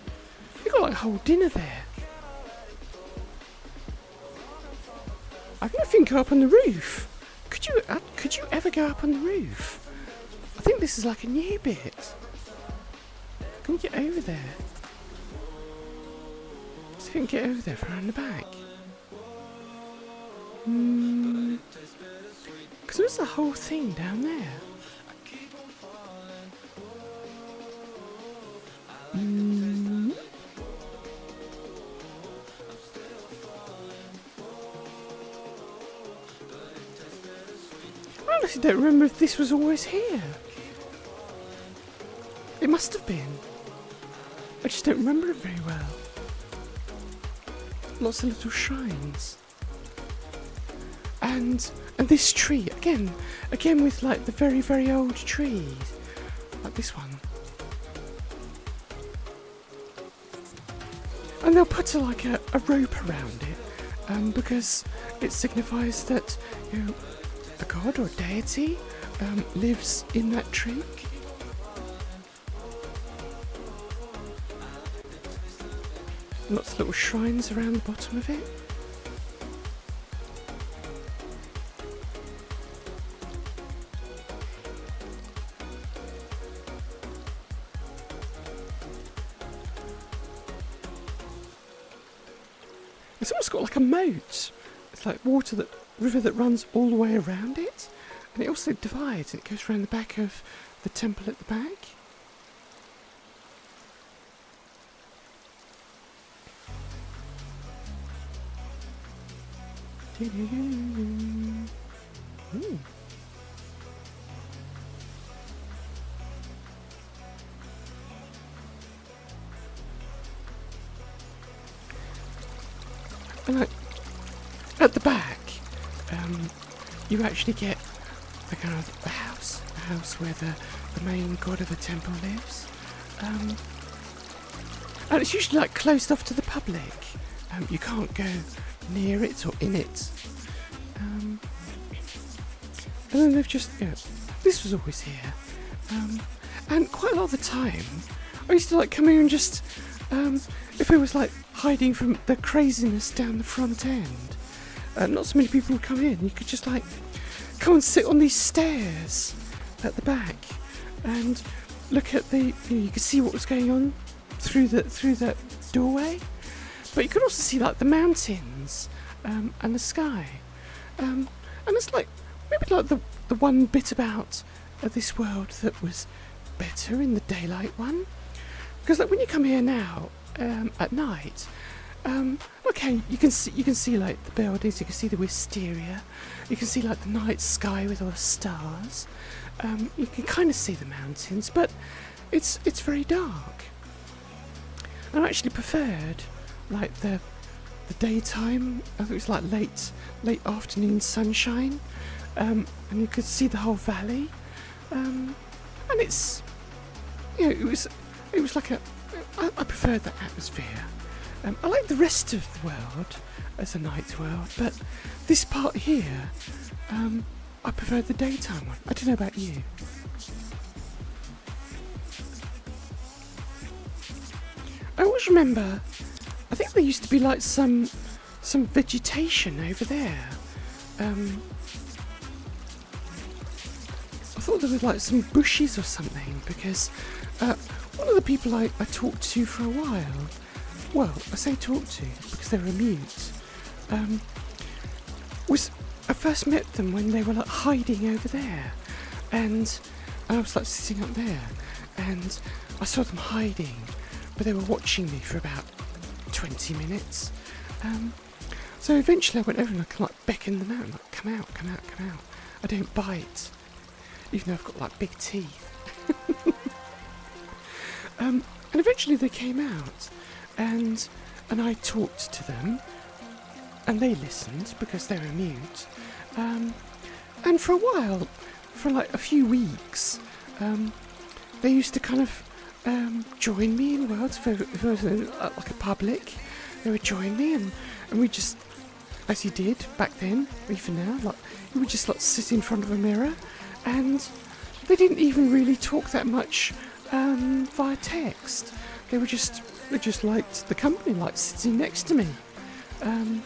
You've got like a whole dinner there. I don't know if you can go up on the roof. Could you ever go up on the roof? I think this is like a new bit. Can you get over there? See if you can get over there from around the back. Because there's a whole thing down there. I honestly don't remember if this was always here. It must have been. I just don't remember it very well. Lots of little shrines. And this tree, again with like the very, very old trees. Like this one. And they'll put a rope around it, because it signifies that, you know, a god or deity lives in that tree. Lots of little shrines around the bottom of it. It's almost got like a moat. It's like river that runs all the way around it. And it also divides and it goes around the back of the temple at the back. Ooh. And like at the back, you actually get the kind of the house where the main god of the temple lives. And it's usually like closed off to the public. You can't go near it or in it. And then they've just, this was always here. And quite a lot of the time, I used to like come here and just, if it was like hiding from the craziness down the front end, not so many people would come in. You could just like come and sit on these stairs at the back and look at the, you could see what was going on through that doorway. But you could also see like the mountains and the sky. And it's like, maybe like the one bit about this world that was better in the daylight one. Because like when you come here now at night, okay, you can see like the buildings, you can see the wisteria, you can see like the night sky with all the stars. You can kind of see the mountains, but it's very dark. I actually preferred like the daytime. I think it was like late afternoon sunshine, and you could see the whole valley. And it's, it was like I preferred that atmosphere. I like the rest of the world as a night world, but this part here, I prefer the daytime one. I don't know about you. I always remember, I think there used to be like some vegetation over there. I thought there was like some bushes or something, because one of the people I talked to for a while, well, I say talked to because they were mute, I first met them when they were like hiding over there, and I was like sitting up there, and I saw them hiding, but they were watching me for about 20 minutes. So eventually I went over and I kind of like beckoned them out, like, come out. I don't bite, even though I've got like big teeth. And eventually they came out, and I talked to them, and they listened because they were mute. And for a while, for like a few weeks, they used to kind of join me in worlds. If it was like a public, they would join me, and we just, as you did back then, even now, like we would just like sit in front of a mirror, and they didn't even really talk that much via text. They just liked the company, like sitting next to me, and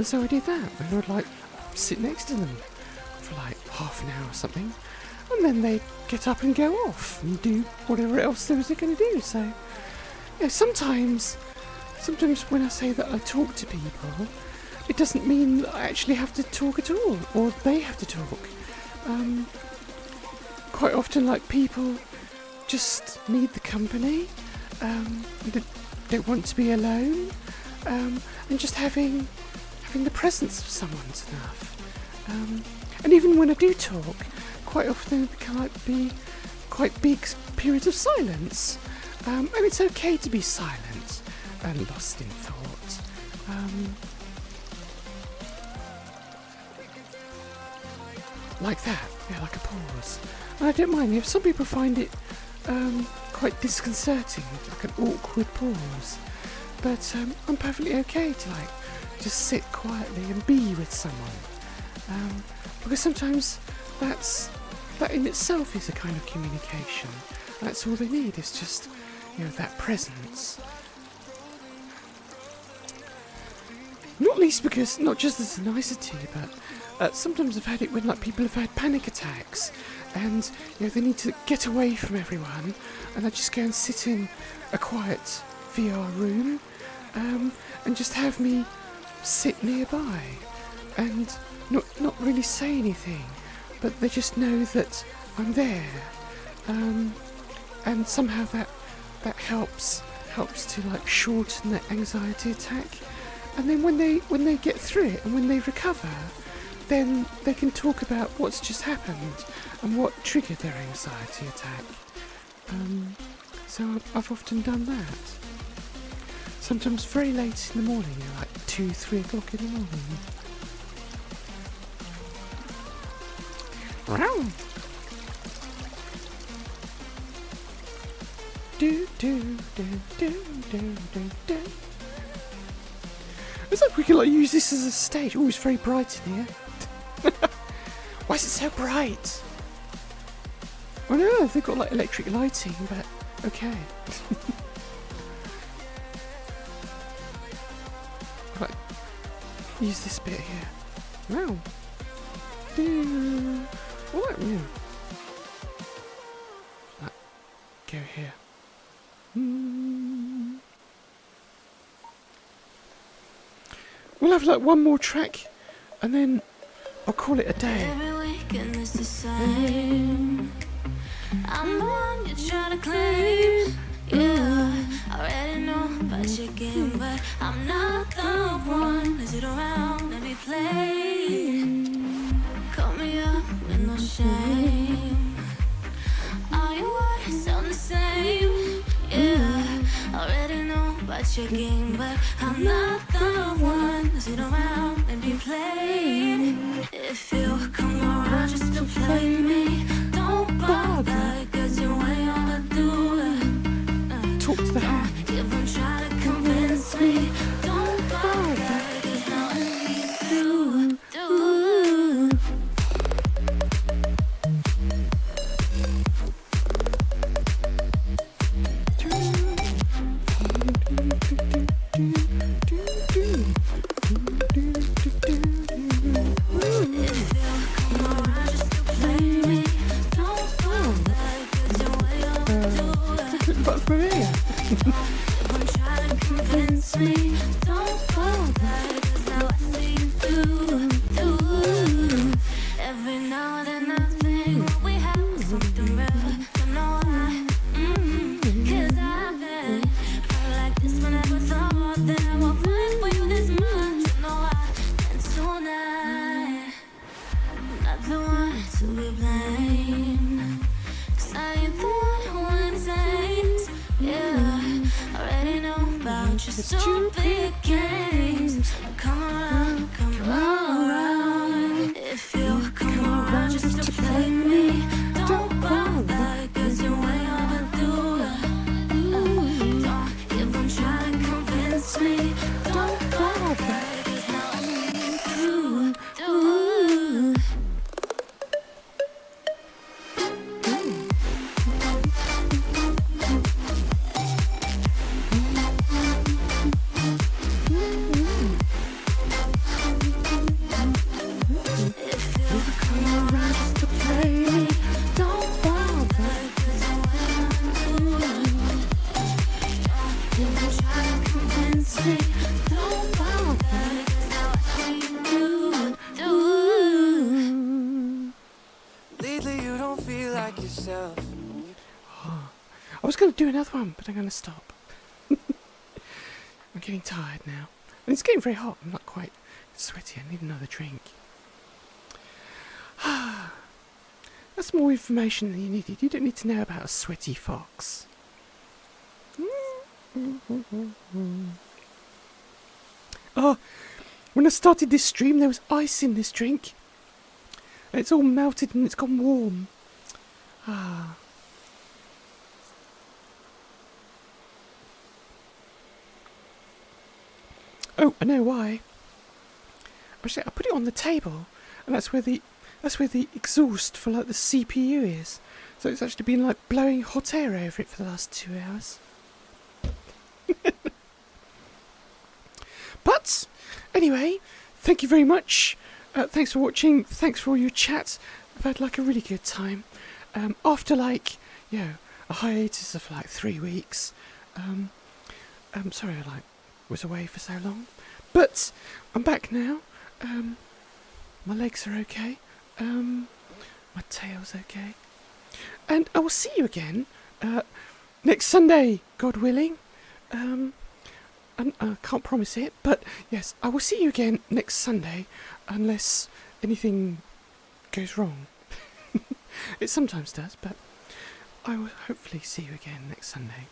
so I did that, and I'd like sit next to them for like half an hour or something, and then they'd get up and go off and do whatever else they was going to do. So, sometimes when I say that I talk to people, it doesn't mean that I actually have to talk at all, or they have to talk. Quite often, like, people just need the company, don't want to be alone, and just having the presence of someone's enough. And even when I do talk, quite often it can like be quite big periods of silence, and it's okay to be silent and lost in thought. Like that, like a pause. And I don't mind. Some people find it quite disconcerting, like an awkward pause. But I'm perfectly okay to like just sit quietly and be with someone, because sometimes that in itself is a kind of communication. That's all they need, is just that presence. Not least because, not just as a nicety, but sometimes I've had it when like people have had panic attacks, and they need to get away from everyone, and they just go and sit in a quiet VR room, and just have me sit nearby, and not really say anything, but they just know that I'm there, and somehow that helps to like shorten that anxiety attack. And then when they get through it and when they recover, then they can talk about what's just happened and what triggered their anxiety attack. So I've often done that. Sometimes very late in the morning, like 2, 3 o'clock in the morning. Wow. Do do do do do do do. It's like we could like use this as a stage. Oh, it's very bright in here. Why is it so bright? I know they've got like electric lighting, but okay. Like, use this bit here. Wow. What? Yeah. Like, go here. We'll have like one more track, and then I'll call it a day. Every weekend is the same. I'm the one you try to claim. Yeah, I already know about your game, but I'm not the one to sit around and be played. Call me up with no shame. All your words sound the same. Yeah, I already know about your game, but I'm not the one to sit around and be played. If you come around just to play me, don't bother, 'cause you ain't overdue it. Talk to the hand. Even try to convince me, don't bother, 'cause now I see through. But for me, Even try to convince me, don't bother, 'cause now I see through. Every now and then I think what we have is something real. Don't know why, 'cause I've been probably like this, but never thought that I would find for you this much. Don't know why, and tonight I'm not the one to be blamed, 'cause I ain't the one who entertains. Yeah, I already know about your stupid games. Come around, come around. If you come around just to play me, don't bother, 'cause you ain't overdue it. Don't even try to convince me, don't bother, 'cause now I see through. If you come around just to play me, don't bother, 'cause you ain't overdue it. Don't even try to convince me, don't bother, 'cause now I see through. Lately you don't feel like yourself. I was going to do another one, but I'm going to stop. I'm getting tired now. And it's getting very hot. I'm not quite sweaty. I need another drink. That's more information than you needed. You don't need to know about a sweaty fox. Oh, when I started this stream, there was ice in this drink. And it's all melted and it's gone warm. Ah. Oh, I know why. Actually, I put it on the table, and that's where the exhaust for like the CPU is. So it's actually been like blowing hot air over it for the last 2 hours. But anyway, thank you very much. Thanks for watching. Thanks for all your chats. I've had like a really good time. After like a hiatus of like 3 weeks. I'm sorry I was away for so long, but I'm back now. My legs are okay. My tail's okay, and I will see you again next Sunday, God willing. And I can't promise it, but yes, I will see you again next Sunday, unless anything goes wrong. It sometimes does, but I will hopefully see you again next Sunday.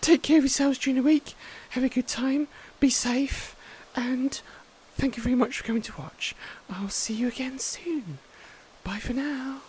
Take care of yourselves during the week. Have a good time. Be safe. And thank you very much for coming to watch. I'll see you again soon. Bye for now.